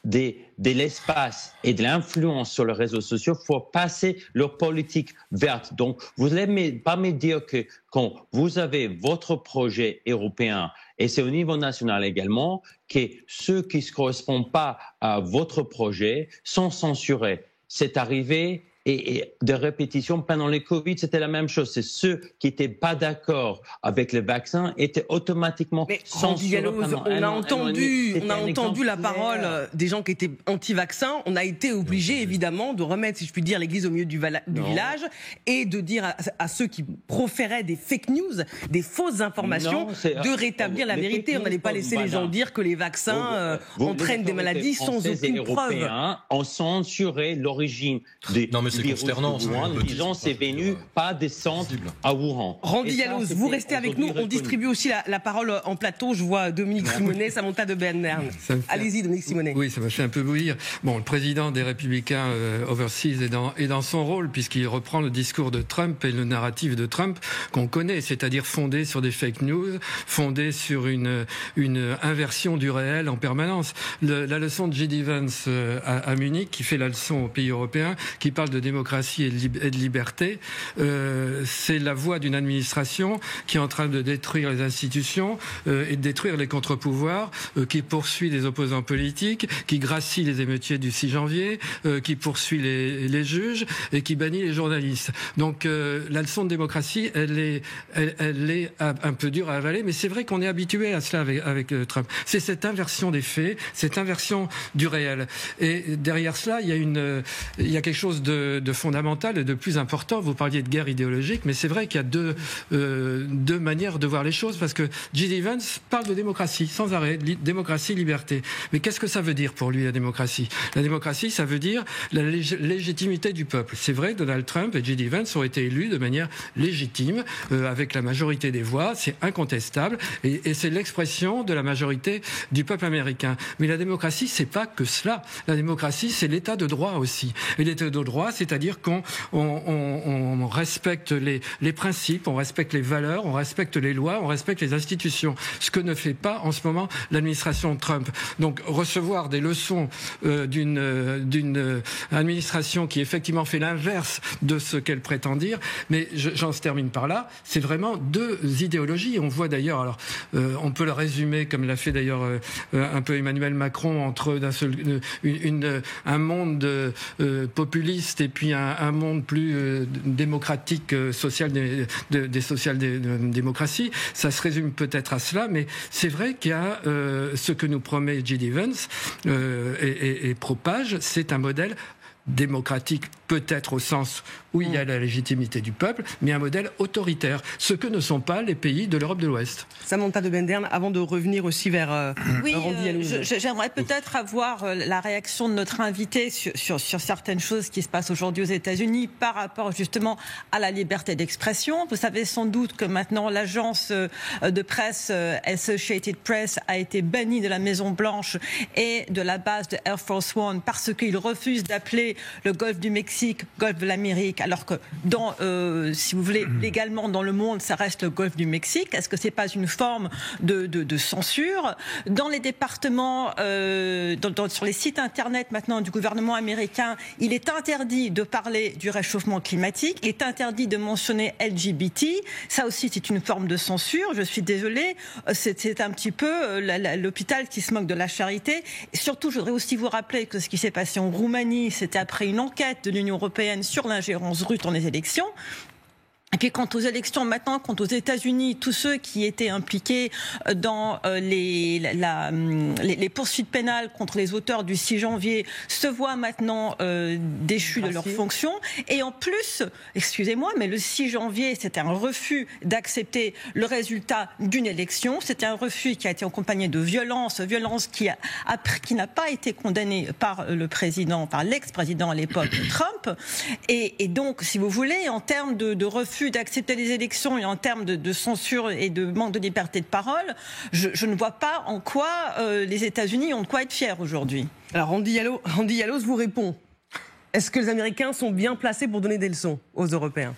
de l'espace et de l'influence sur les réseaux sociaux pour passer leur politique verte. Donc, vous n'allez pas me dire que quand vous avez votre projet européen, et c'est au niveau national également, que ceux qui ne correspondent pas à votre projet sont censurés. C'est arrivé. Et de répétition, pendant les Covid, c'était la même chose. C'est ceux qui n'étaient pas d'accord avec le vaccin étaient automatiquement censurés. On a entendu la parole des gens qui étaient anti-vaccins. On a été obligé, évidemment, de remettre, si je puis dire, l'église au milieu du village et de dire à ceux qui proféraient des fake news, des fausses informations, de rétablir la vérité. On n'allait pas laisser les gens dire que les vaccins entraînent des maladies sans aucune preuve. Les Européens ont censuré l'origine des... C'est consternant. Disons, c'est venu pas descendre à Wuhan. Randy Yaloz, vous restez avec nous. On distribue aussi la parole en plateau. Je vois Dominique Simonet, Samantha de Bernern. Allez-y, Dominique Simonet. Oui, ça m'a fait un peu bouillir. Bon, le président des Républicains overseas est dans son rôle, puisqu'il reprend le discours de Trump et le narratif de Trump qu'on connaît, c'est-à-dire fondé sur des fake news, fondé sur une inversion du réel en permanence. La leçon de J.D. Vance à Munich, qui fait la leçon aux pays européens, qui parle de démocratie et de liberté, c'est la voie d'une administration qui est en train de détruire les institutions et de détruire les contre-pouvoirs, qui poursuit les opposants politiques, qui gracie les émeutiers du 6 janvier, qui poursuit les juges et qui bannit les journalistes. Donc la leçon de démocratie, elle est un peu dure à avaler, mais c'est vrai qu'on est habitué à cela avec Trump. C'est cette inversion des faits, cette inversion du réel. Et derrière cela, il y a quelque chose de fondamental et de plus important. Vous parliez de guerre idéologique, mais c'est vrai qu'il y a deux manières de voir les choses, parce que J.D. Vance parle de démocratie sans arrêt, démocratie, liberté. Mais qu'est-ce que ça veut dire pour lui, la démocratie? La démocratie, ça veut dire la légitimité du peuple. C'est vrai, Donald Trump et J.D. Vance ont été élus de manière légitime, avec la majorité des voix, c'est incontestable, et c'est l'expression de la majorité du peuple américain. Mais la démocratie, c'est pas que cela. La démocratie, c'est l'état de droit aussi. Et l'état de droit, c'est-à-dire qu'on respecte les principes, on respecte les valeurs, on respecte les lois, on respecte les institutions. Ce que ne fait pas en ce moment l'administration Trump. Donc recevoir des leçons d'une administration qui effectivement fait l'inverse de ce qu'elle prétend dire, mais j'en termine par là, c'est vraiment deux idéologies. On voit d'ailleurs, alors on peut le résumer comme l'a fait d'ailleurs un peu Emmanuel Macron, entre d'un seul un monde populiste et puis un monde plus démocratique, social, des social-démocraties. Ça se résume peut-être à cela, mais c'est vrai qu'il y a ce que nous promet J.D. Vance et propage, c'est un modèle démocratique, peut-être au sens où il y a la légitimité du peuple, mais un modèle autoritaire, ce que ne sont pas les pays de l'Europe de l'Ouest. Samantha de Bendern, avant de revenir aussi vers Randy Yaloz. J'aimerais peut-être avoir la réaction de notre invité sur certaines choses qui se passent aujourd'hui aux États-Unis par rapport justement à la liberté d'expression. Vous savez sans doute que maintenant l'agence de presse Associated Press a été bannie de la Maison-Blanche et de la base de Air Force One parce qu'il refuse d'appeler le golfe du Mexique, golfe de l'Amérique, alors que si vous voulez, légalement dans le monde, ça reste le golfe du Mexique. Est-ce que c'est pas une forme de censure? Dans les départements, sur les sites internet maintenant du gouvernement américain, il est interdit de parler du réchauffement climatique, il est interdit de mentionner LGBT. Ça aussi, c'est une forme de censure. Je suis désolée, c'est un petit peu l'hôpital qui se moque de la charité. Et surtout, je voudrais aussi vous rappeler que ce qui s'est passé en Roumanie, c'était après une enquête de l'Union européenne sur l'ingérence russe dans les élections. Et puis quant aux élections maintenant, quant aux États-Unis, tous ceux qui étaient impliqués dans les poursuites pénales contre les auteurs du 6 janvier se voient maintenant déchus de leurs fonctions. Et en plus, excusez-moi, mais le 6 janvier, c'était un refus d'accepter le résultat d'une élection. C'était un refus qui a été accompagné de violence qui n'a pas été condamnée par le président, par l'ex-président à l'époque, Trump. Et donc, si vous voulez, en termes de refus d'accepter les élections et en termes de censure et de manque de liberté de parole, je ne vois pas en quoi les États-Unis ont de quoi être fiers aujourd'hui. Alors Randy Yalloz vous répond. Est-ce que les Américains sont bien placés pour donner des leçons aux Européens?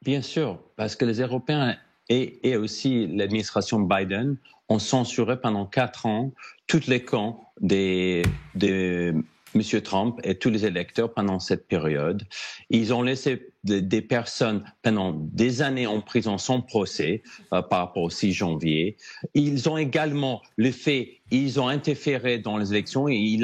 Bien sûr, parce que les Européens et aussi l'administration Biden ont censuré pendant 4 ans tous les camps de M. Trump et tous les électeurs pendant cette période. Ils ont laissé des personnes pendant des années en prison sans procès par rapport au 6 janvier. Ils ont également ils ont interféré dans les élections et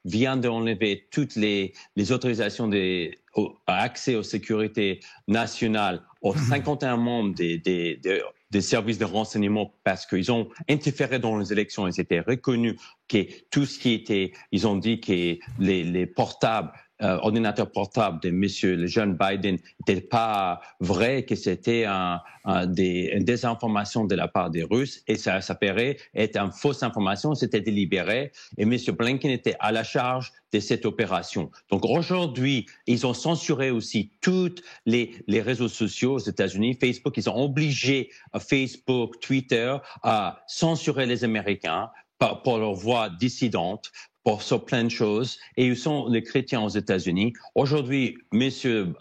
vient d'enlever toutes les autorisations d'accès aux sécurités nationales aux 51 membres des services de renseignement parce qu'ils ont interféré dans les élections et c'était reconnu que tout ce qui était, ils ont dit que les portables, ordinateurs portables de le jeune Biden n'étaient pas vrais, que c'était une désinformation de la part des Russes et ça s'avérait être une fausse information, c'était délibéré et M. Blinken était à la charge de cette opération. Donc aujourd'hui, ils ont censuré aussi tous les réseaux sociaux aux États-Unis, Facebook, ils ont obligé Facebook, Twitter à censurer les Américains pour leur voix dissidente, sur plein de choses, et ils sont les chrétiens aux États-Unis. Aujourd'hui, M.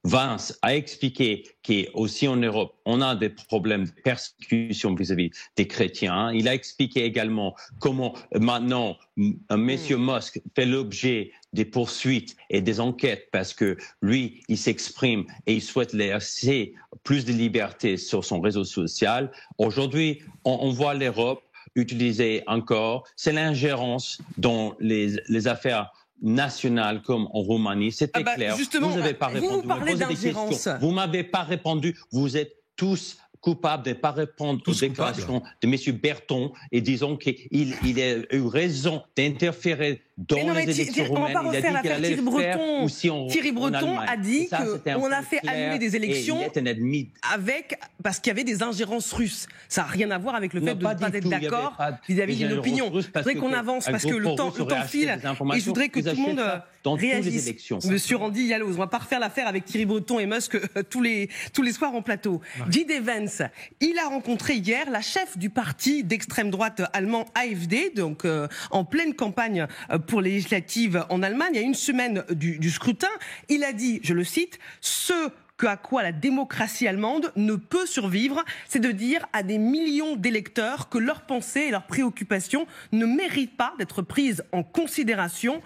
Vance a expliqué qu'aussi en Europe, on a des problèmes de persécution vis-à-vis des chrétiens. Il a expliqué également comment maintenant M. Musk fait l'objet des poursuites et des enquêtes parce que lui, il s'exprime et il souhaite laisser plus de liberté sur son réseau social. Aujourd'hui, on voit l'Europe utilisé encore, c'est l'ingérence dans les affaires nationales comme en Roumanie. C'était clair. Justement, vous n'avez pas répondu. Vous parlez d'ingérence. Vous m'avez pas répondu. Vous êtes tous coupables de ne pas répondre aux déclarations de M. Berton et disons qu'il a eu raison d'interférer dans les élections roumaines. On va pas refaire l'affaire Thierry Breton a dit qu'on a fait annuler des élections parce qu'il y avait des ingérences russes. Ça n'a rien à voir avec le fait de ne pas être d'accord vis-à-vis d'une opinion. Je voudrais qu'on avance parce que le temps file et je voudrais que tout le monde réagisse. Monsieur Randy Yalloz, on ne va pas refaire l'affaire avec Thierry Breton et Musk tous les soirs en plateau. J.D. Vance, il a rencontré hier la chef du parti d'extrême droite allemand AfD, donc en pleine campagne pour les législatives en Allemagne, il y a une semaine du scrutin. Il a dit, je le cite, à quoi la démocratie allemande ne peut survivre, c'est de dire à des millions d'électeurs que leurs pensées et leurs préoccupations ne méritent pas d'être prises en considération.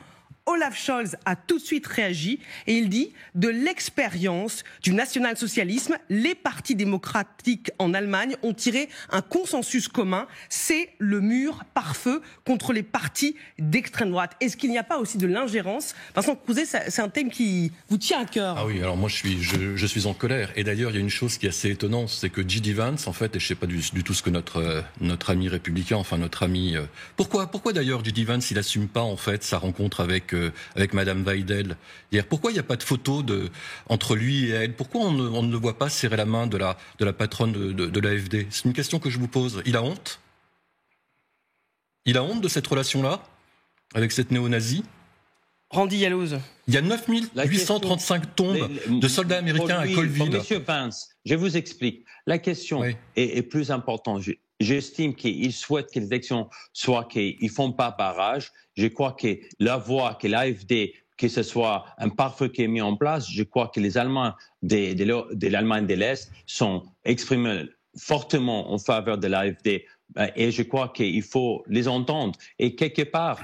Olaf Scholz a tout de suite réagi et il dit « De l'expérience du national-socialisme, les partis démocratiques en Allemagne ont tiré un consensus commun, c'est le mur pare-feu contre les partis d'extrême droite ». Est-ce qu'il n'y a pas aussi de l'ingérence? Vincent Crouzet, c'est un thème qui vous tient à cœur. Ah oui, alors moi je suis en colère. Et d'ailleurs, il y a une chose qui est assez étonnante, c'est que J.D. Vance, en fait, et je ne sais pas du tout ce que notre ami républicain, enfin notre ami... Pourquoi d'ailleurs J.D. Vance, il n'assume pas en fait sa rencontre avec Madame Weidel hier? Pourquoi il n'y a pas de photo entre lui et elle? Pourquoi on ne le voit pas serrer la main de la patronne de l'AfD? C'est une question que je vous pose. Il a honte? Il a honte de cette relation-là avec cette néo-nazie? Randy Yalloz. Il y a 9835 tombes de soldats américains à Colville. Monsieur Vance, je vous explique. La question est plus importante. J'estime qu'ils souhaitent que les élections soient qu'ils ne font pas barrage. Je crois que la voie que l'AfD, que ce soit un pare-feu qui est mis en place, je crois que les Allemands de l'Allemagne de l'Est sont exprimés fortement en faveur de l'AfD. Et je crois qu'il faut les entendre. Et quelque part,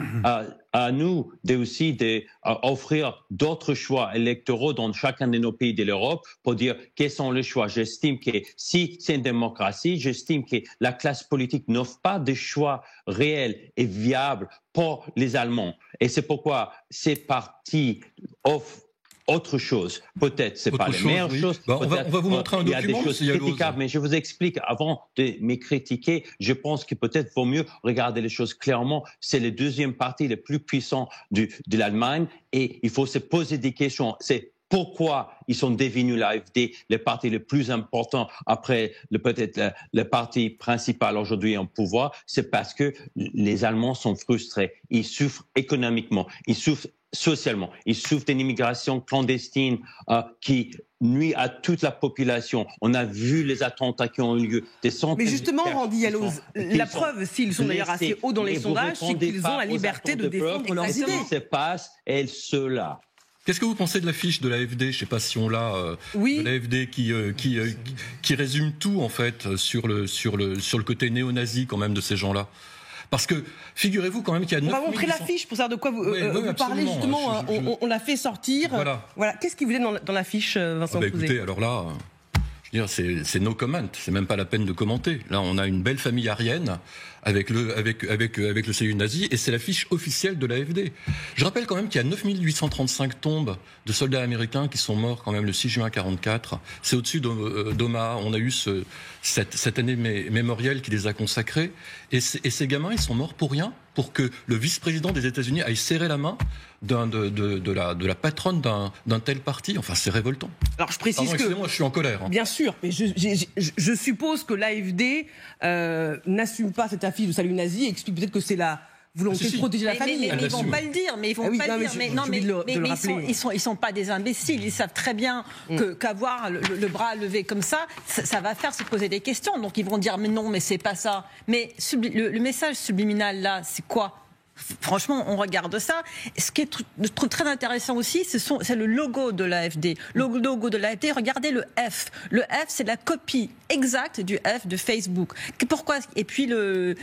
à nous aussi d'offrir d'autres choix électoraux dans chacun de nos pays de l'Europe pour dire quels sont les choix. J'estime que si c'est une démocratie, j'estime que la classe politique n'offre pas de choix réels et viables pour les Allemands. Et c'est pourquoi ces partis offrent autre chose. Peut-être c'est pas la meilleure chose. On va vous montrer un document. Il y a des choses critiquables, mais je vous explique, avant de me critiquer, je pense que peut-être vaut mieux regarder les choses clairement. C'est le deuxième parti le plus puissant de l'Allemagne et il faut se poser des questions. C'est pourquoi ils sont devenus l'AfD, le parti le plus important après peut-être le parti principal aujourd'hui en pouvoir. C'est parce que les Allemands sont frustrés. Ils souffrent économiquement, ils souffrent socialement, ils souffrent d'une immigration clandestine qui nuit à toute la population. On a vu les attentats qui ont eu lieu. Des centaines. Mais justement, Randy Yaloz, la preuve, s'ils sont d'ailleurs assez hauts dans les sondages, c'est qu'ils ont la liberté de défendre leurs idées. Ce qui se passe, elle cela. Qu'est-ce que vous pensez de l'affiche de l'AfD ? Je ne sais pas si on l'a. De l'AfD qui résume tout en fait sur le côté néo-nazi quand même de ces gens-là. Parce que figurez-vous quand même qu'il y a 9 On va montrer l'affiche pour savoir de quoi vous parlez justement. On l'a fait sortir. Voilà. Qu'est-ce qui vous est dans l'affiche, Vincent Crouzet ? Écoutez, alors là, je veux dire, c'est no comment. C'est même pas la peine de commenter. Là, on a une belle famille aryenne avec le salut nazi et c'est l'affiche officielle de l'AfD. Je rappelle quand même qu'il y a 9835 tombes de soldats américains qui sont morts quand même le 6 juin 1944. C'est au-dessus d'Omaha. On a eu cette année mémorielle qui les a consacrés. Et ces gamins, ils sont morts pour rien, pour que le vice-président des États-Unis aille serrer la main de la patronne d'un tel parti. Enfin, c'est révoltant. Alors, je précise excusez-moi, je suis en colère. Bien sûr, mais je suppose que l'AfD n'assume pas cette affiche de salut nazi et explique peut-être que c'est la volonté de protéger la famille. Mais ils vont pas le dire. Mais ils vont pas le dire. Mais ils sont pas des imbéciles. Ils savent très bien qu'avoir le bras levé comme ça va faire se poser des questions. Donc ils vont dire mais non, mais c'est pas ça. Mais le message subliminal là, c'est quoi ? Franchement, on regarde ça. Ce qui est je trouve très intéressant aussi, c'est le logo de l'AfD. Le logo de l'AfD, regardez le F. Le F, c'est la copie exacte du F de Facebook. Pourquoi ? Et puis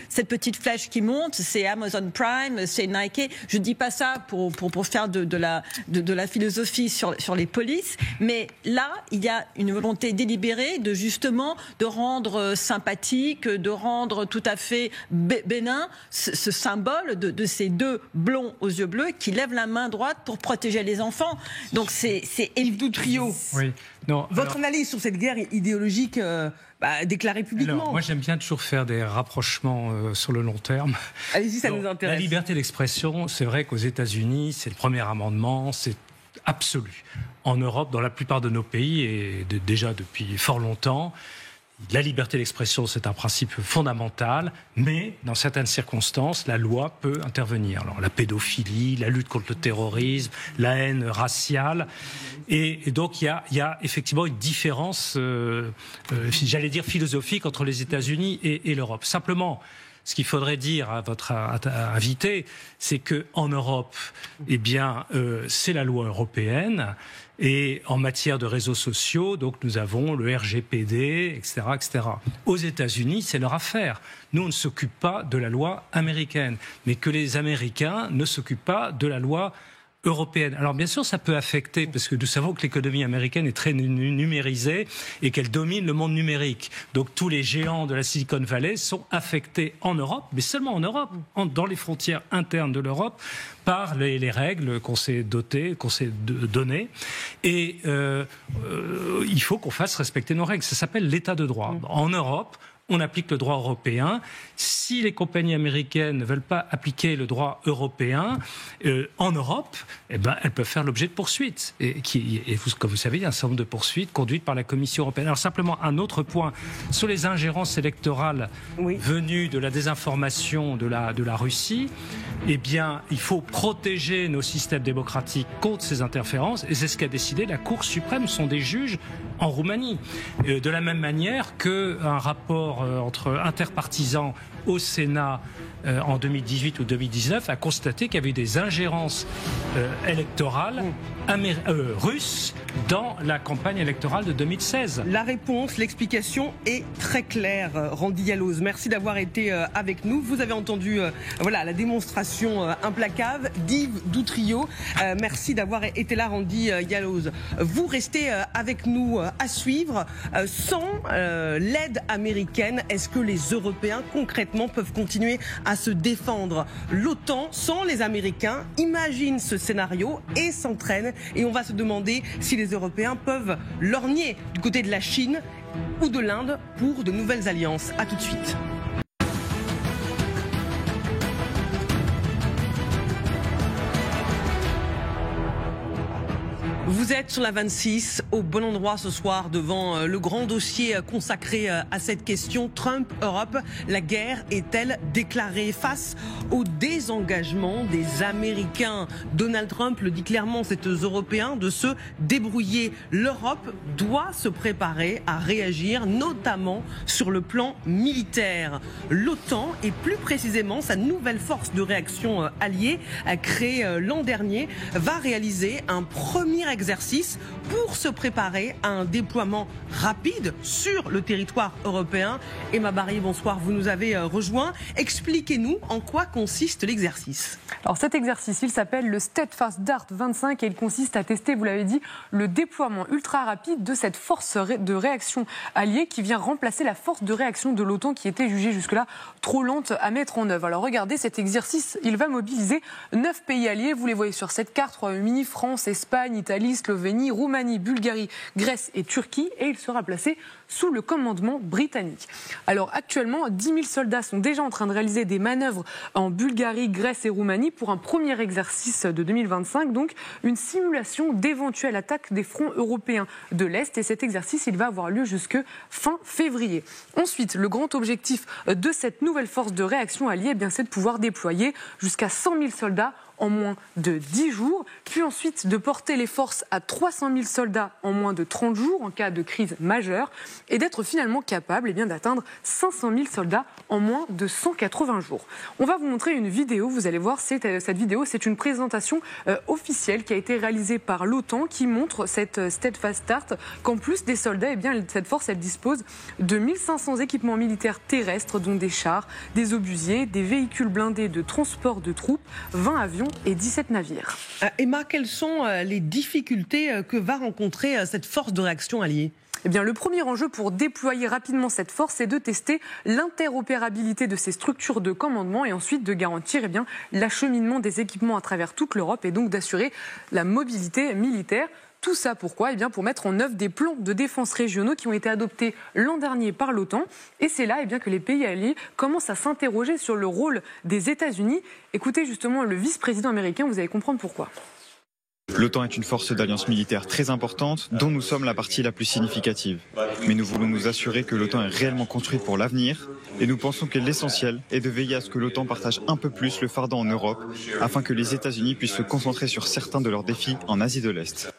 cette petite flèche qui monte, c'est Amazon Prime, c'est Nike. Je dis pas ça pour faire de la philosophie sur les polices, mais là, il y a une volonté délibérée de justement de rendre sympathique, de rendre tout à fait bénin ce symbole de ces deux blonds aux yeux bleus qui lèvent la main droite pour protéger les enfants. Donc c'est Yves Doutrio. Oui. Non, votre analyse sur cette guerre idéologique déclarée publiquement. Alors, moi, j'aime bien toujours faire des rapprochements sur le long terme. Allez-y, ça nous intéresse. La liberté d'expression, c'est vrai qu'aux États-Unis, c'est le premier amendement, c'est absolu. En Europe, dans la plupart de nos pays, et déjà depuis fort longtemps, la liberté d'expression, c'est un principe fondamental, mais dans certaines circonstances, la loi peut intervenir. Alors, la pédophilie, la lutte contre le terrorisme, la haine raciale. Et donc, il y a effectivement une différence, j'allais dire philosophique, entre les États-Unis et l'Europe. Simplement, ce qu'il faudrait dire à votre invité, c'est qu'en Europe, eh bien, c'est la loi européenne. Et en matière de réseaux sociaux, donc nous avons le RGPD, etc., etc. Aux États-Unis, c'est leur affaire. Nous, on ne s'occupe pas de la loi américaine, mais que les Américains ne s'occupent pas de la loi européenne. Alors bien sûr, ça peut affecter, parce que nous savons que l'économie américaine est très numérisée et qu'elle domine le monde numérique. Donc tous les géants de la Silicon Valley sont affectés en Europe, mais seulement en Europe, dans les frontières internes de l'Europe, par les règles qu'on s'est données. Et il faut qu'on fasse respecter nos règles. Ça s'appelle l'état de droit. En Europe, on applique le droit européen. Si les compagnies américaines ne veulent pas appliquer le droit européen en Europe, eh ben, elles peuvent faire l'objet de poursuites. Comme vous savez, il y a un certain nombre de poursuites conduites par la Commission européenne. Alors simplement un autre point sur les ingérences électorales venues de la désinformation de la Russie. Eh bien, il faut protéger nos systèmes démocratiques contre ces interférences, et c'est ce qu'a décidé la Cour suprême. Ce sont des juges en Roumanie. De la même manière qu'un rapport entre interpartisans au Sénat en 2018 ou 2019 a constaté qu'il y avait eu des ingérences électorales russes dans la campagne électorale de 2016. La réponse, l'explication est très claire. Randy Yaloz, merci d'avoir été avec nous. Vous avez entendu la démonstration implacable d'Yves Doutrio. Merci d'avoir été là, Randy Yaloz. Vous restez avec nous à suivre. Sans l'aide américaine, est-ce que les Européens concrètement théoriquement, peuvent continuer à se défendre. L'OTAN, sans les Américains, imagine ce scénario et s'entraîne. Et on va se demander si les Européens peuvent lorgner du côté de la Chine ou de l'Inde pour de nouvelles alliances. À tout de suite. Vous êtes sur la 26, au bon endroit ce soir, devant le grand dossier consacré à cette question. Trump-Europe, la guerre est-elle déclarée face au désengagement des Américains? Donald Trump le dit clairement, c'est aux Européens de se débrouiller. L'Europe doit se préparer à réagir, notamment sur le plan militaire. L'OTAN, et plus précisément sa nouvelle force de réaction alliée, créée l'an dernier, va réaliser un premier exercice pour se préparer à un déploiement rapide sur le territoire européen. Emma Barry, bonsoir, vous nous avez rejoint. Expliquez-nous en quoi consiste l'exercice. Alors cet exercice, il s'appelle le Steadfast Dart 25 et il consiste à tester, vous l'avez dit, le déploiement ultra rapide de cette force de réaction alliée qui vient remplacer la force de réaction de l'OTAN qui était jugée jusque-là trop lente à mettre en œuvre. Alors regardez, cet exercice, il va mobiliser 9 pays alliés. Vous les voyez sur cette carte: Royaume-Uni, France, Espagne, Italie, Slovénie, Roumanie, Bulgarie, Grèce et Turquie, et il sera placé sous le commandement britannique. Alors actuellement, 10 000 soldats sont déjà en train de réaliser des manœuvres en Bulgarie, Grèce et Roumanie pour un premier exercice de 2025, donc une simulation d'éventuelle attaque des fronts européens de l'Est, et cet exercice, il va avoir lieu jusque fin février. Ensuite, le grand objectif de cette nouvelle force de réaction alliée, eh bien, c'est de pouvoir déployer jusqu'à 100 000 soldats en moins de 10 jours, puis ensuite de porter les forces à 300 000 soldats en moins de 30 jours en cas de crise majeure, et d'être finalement capable d'atteindre 500 000 soldats en moins de 180 jours. On va vous montrer une vidéo, vous allez voir, cette vidéo, c'est une présentation officielle qui a été réalisée par l'OTAN qui montre cette Steadfast Start, qu'en plus des soldats, eh bien, cette force, elle dispose de 1500 équipements militaires terrestres, dont des chars, des obusiers, des véhicules blindés de transport de troupes, 20 avions et 17 navires. Emma, quelles sont les difficultés que va rencontrer cette force de réaction alliée ? Eh bien, le premier enjeu pour déployer rapidement cette force, c'est de tester l'interopérabilité de ces structures de commandement et ensuite de garantir l'acheminement des équipements à travers toute l'Europe et donc d'assurer la mobilité militaire. Tout ça pourquoi ? Eh bien, pour mettre en œuvre des plans de défense régionaux qui ont été adoptés l'an dernier par l'OTAN. Et c'est là que les pays alliés commencent à s'interroger sur le rôle des États-Unis. Écoutez justement le vice-président américain, vous allez comprendre pourquoi. L'OTAN est une force d'alliance militaire très importante dont nous sommes la partie la plus significative. Mais nous voulons nous assurer que l'OTAN est réellement construite pour l'avenir et nous pensons que l'essentiel est de veiller à ce que l'OTAN partage un peu plus le fardeau en Europe afin que les États-Unis puissent se concentrer sur certains de leurs défis en Asie de l'Est.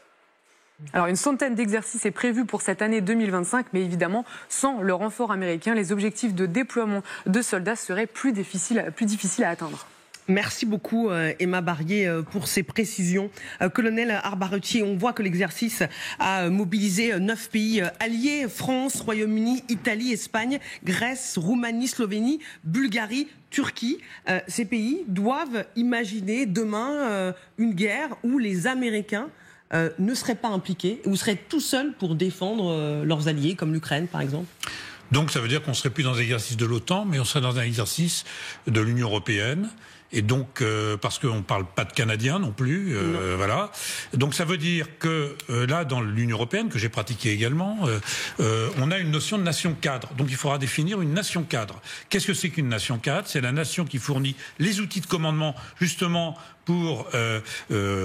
Alors une centaine d'exercices est prévu pour cette année 2025, mais évidemment, sans le renfort américain, les objectifs de déploiement de soldats seraient plus difficiles à atteindre. Merci beaucoup Emma Barrier pour ces précisions. Colonel Arbarutier, on voit que l'exercice a mobilisé 9 pays alliés: France, Royaume-Uni, Italie, Espagne, Grèce, Roumanie, Slovénie, Bulgarie, Turquie. Ces pays doivent imaginer demain une guerre où les Américains ne seraient pas impliqués ou seraient tout seuls pour défendre leurs alliés, comme l'Ukraine par exemple. Donc ça veut dire qu'on ne serait plus dans un exercice de l'OTAN, mais on serait dans un exercice de l'Union européenne. Et donc, parce qu'on ne parle pas de Canadiens non plus, voilà. Donc ça veut dire que là, dans l'Union européenne, que j'ai pratiqué également, on a une notion de nation cadre. Donc il faudra définir une nation cadre. Qu'est-ce que c'est qu'une nation cadre ? C'est la nation qui fournit les outils de commandement, justement, pour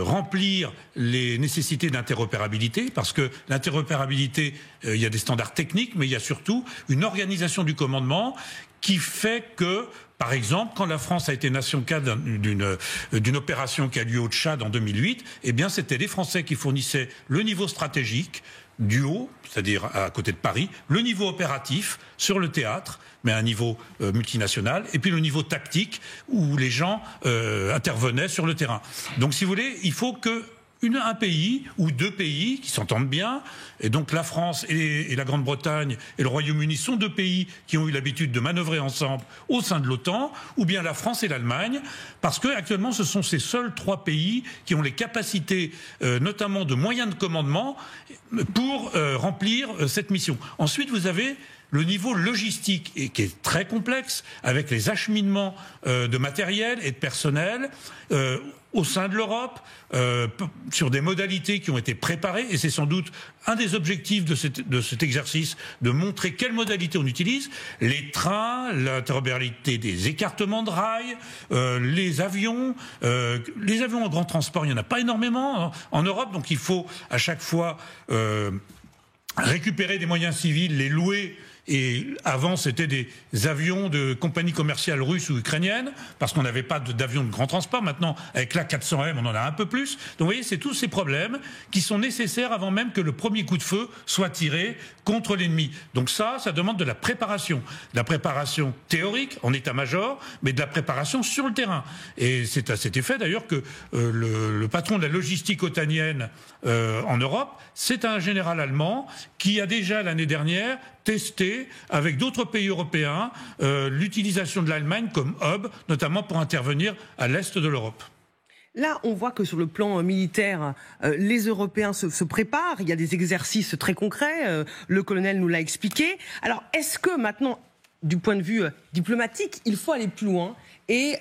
remplir les nécessités d'interopérabilité, parce que l'interopérabilité, il y a des standards techniques, mais il y a surtout une organisation du commandement qui fait que, par exemple, quand la France a été nation cadre d'une opération qui a lieu au Tchad en 2008, eh bien, c'était les Français qui fournissaient le niveau stratégique du haut, c'est-à-dire à côté de Paris, le niveau opératif sur le théâtre, mais à un niveau multinational, et puis le niveau tactique où les gens intervenaient sur le terrain. Donc, si vous voulez, il faut que un pays ou deux pays qui s'entendent bien, et donc la France et la Grande-Bretagne et le Royaume-Uni sont deux pays qui ont eu l'habitude de manœuvrer ensemble au sein de l'OTAN, ou bien la France et l'Allemagne, parce que actuellement ce sont ces seuls 3 pays qui ont les capacités, notamment de moyens de commandement, pour remplir cette mission. Ensuite, vous avez le niveau logistique, et qui est très complexe, avec les acheminements de matériel et de personnel au sein de l'Europe, sur des modalités qui ont été préparées, et c'est sans doute un des objectifs de cet exercice, de montrer quelles modalités on utilise, les trains, l'interopérabilité des écartements de rails, les avions en grand transport, il n'y en a pas énormément en Europe, donc il faut à chaque fois récupérer des moyens civils, les louer. Et avant, c'était des avions de compagnies commerciales russes ou ukrainiennes, parce qu'on n'avait pas d'avions de grand transport. Maintenant, avec l'A400M, on en a un peu plus. Donc, vous voyez, c'est tous ces problèmes qui sont nécessaires avant même que le premier coup de feu soit tiré contre l'ennemi. Donc ça demande de la préparation théorique en état-major, mais de la préparation sur le terrain. Et c'est à cet effet, d'ailleurs, que le patron de la logistique otanienne en Europe, c'est un général allemand qui a déjà, l'année dernière, testé avec d'autres pays européens l'utilisation de l'Allemagne comme hub, notamment pour intervenir à l'est de l'Europe. Là, on voit que sur le plan militaire, les Européens se préparent. Il y a des exercices très concrets. Le colonel nous l'a expliqué. Alors, est-ce que maintenant, du point de vue diplomatique, il faut aller plus loin et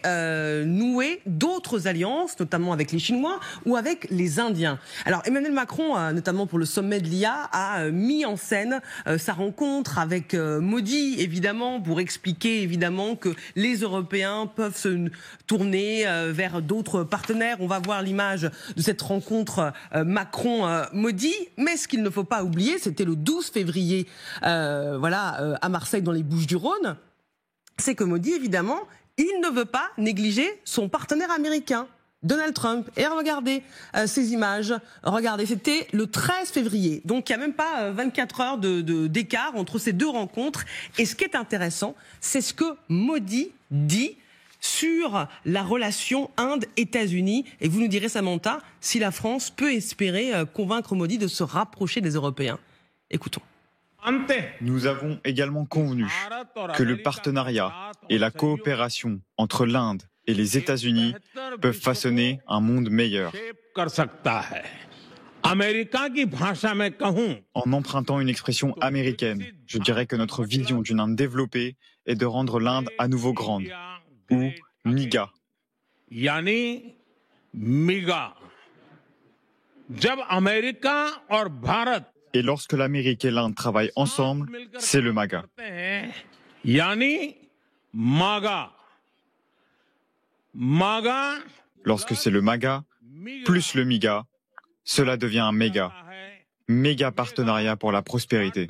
nouer d'autres alliances, notamment avec les Chinois ou avec les Indiens? Alors Emmanuel Macron, notamment pour le sommet de l'IA, a mis en scène sa rencontre avec Modi, évidemment, pour expliquer évidemment que les Européens peuvent se tourner vers d'autres partenaires. On va voir l'image de cette rencontre Macron-Modi. Mais ce qu'il ne faut pas oublier, c'était le 12 février à Marseille, dans les Bouches-du-Rhône, c'est que Modi, évidemment, il ne veut pas négliger son partenaire américain, Donald Trump. Et regardez ces images. Regardez, c'était le 13 février. Donc il n'y a même pas 24 heures d'écart entre ces deux rencontres. Et ce qui est intéressant, c'est ce que Modi dit sur la relation Inde-États-Unis. Et vous nous direz, Samantha, si la France peut espérer convaincre Modi de se rapprocher des Européens. Écoutons. Nous avons également convenu que le partenariat et la coopération entre l'Inde et les États-Unis peuvent façonner un monde meilleur. En empruntant une expression américaine, je dirais que notre vision d'une Inde développée est de rendre l'Inde à nouveau grande, ou MIGA. Et lorsque l'Amérique et l'Inde travaillent ensemble, c'est le MAGA. Lorsque c'est le MAGA, plus le MIGA, cela devient un méga. Méga partenariat pour la prospérité.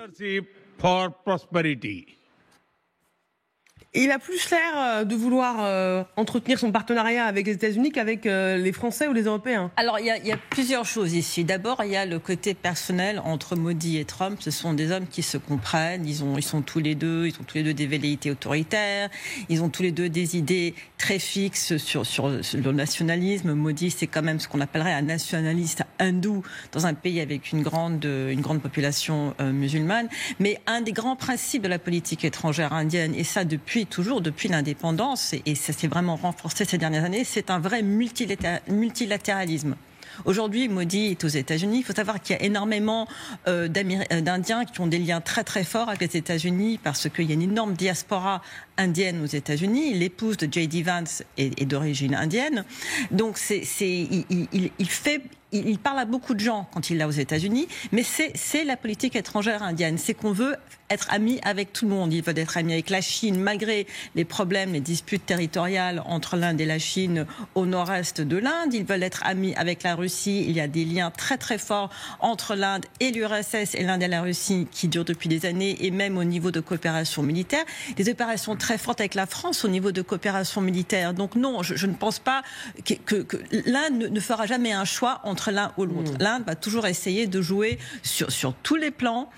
Il a plus l'air de vouloir entretenir son partenariat avec les États-Unis qu'avec les Français ou les Européens. Alors, il y a plusieurs choses ici. D'abord, il y a le côté personnel entre Modi et Trump. Ce sont des hommes qui se comprennent. Ils ont tous les deux des velléités autoritaires. Ils ont tous les deux des idées très fixes sur le nationalisme. Modi, c'est quand même ce qu'on appellerait un nationaliste hindou dans un pays avec une grande population musulmane. Mais un des grands principes de la politique étrangère indienne, et ça depuis l'indépendance, et ça s'est vraiment renforcé ces dernières années, c'est un vrai multilatéralisme. Aujourd'hui, Modi est aux États-Unis. Il faut savoir qu'il y a énormément d'Indiens qui ont des liens très très forts avec les États-Unis parce qu'il y a une énorme diaspora indienne aux États-Unis. L'épouse de J.D. Vance est d'origine indienne. Donc il parle à beaucoup de gens quand il est là aux États-Unis, mais c'est la politique étrangère indienne. C'est qu'on veut être ami avec tout le monde. Il veut être ami avec la Chine, malgré les problèmes, les disputes territoriales entre l'Inde et la Chine au nord-est de l'Inde. Ils veulent être amis avec la Russie. Il y a des liens très très forts entre l'Inde et l'URSS et l'Inde et la Russie qui durent depuis des années, et même au niveau de coopération militaire. Des opérations très fortes avec la France au niveau de coopération militaire. Donc non, je ne pense pas que l'Inde ne fera jamais un choix entre l'un ou l'autre. L'Inde va toujours essayer de jouer sur tous les plans.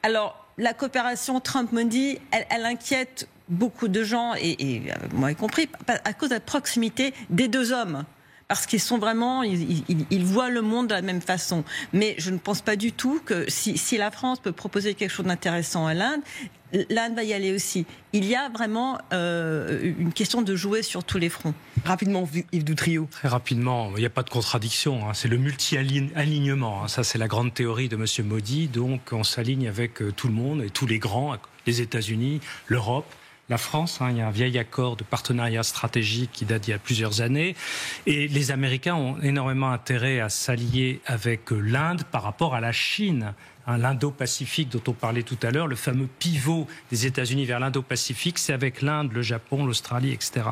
Alors, la coopération Trump-Modi, elle inquiète beaucoup de gens, et moi y compris, à cause de la proximité des deux hommes. Parce qu'ils sont vraiment, ils voient le monde de la même façon. Mais je ne pense pas du tout que si la France peut proposer quelque chose d'intéressant à l'Inde, l'Inde va y aller aussi. Il y a vraiment une question de jouer sur tous les fronts. Rapidement, Yves Doutrio. Très rapidement, il n'y a pas de contradiction. C'est le multi-alignement. Ça, c'est la grande théorie de M. Modi. Donc, on s'aligne avec tout le monde et tous les grands, les États-Unis, l'Europe, la France. Il y a un vieil accord de partenariat stratégique qui date d'il y a plusieurs années. Et les Américains ont énormément intérêt à s'allier avec l'Inde par rapport à la Chine. L'Indo-Pacifique dont on parlait tout à l'heure, le fameux pivot des États-Unis vers l'Indo-Pacifique, c'est avec l'Inde, le Japon, l'Australie, etc.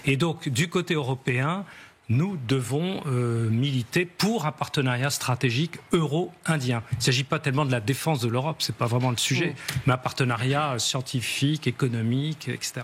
Et donc, du côté européen, nous devons militer pour un partenariat stratégique euro-indien. Il ne s'agit pas tellement de la défense de l'Europe, ce n'est pas vraiment le sujet, mais un partenariat scientifique, économique, etc.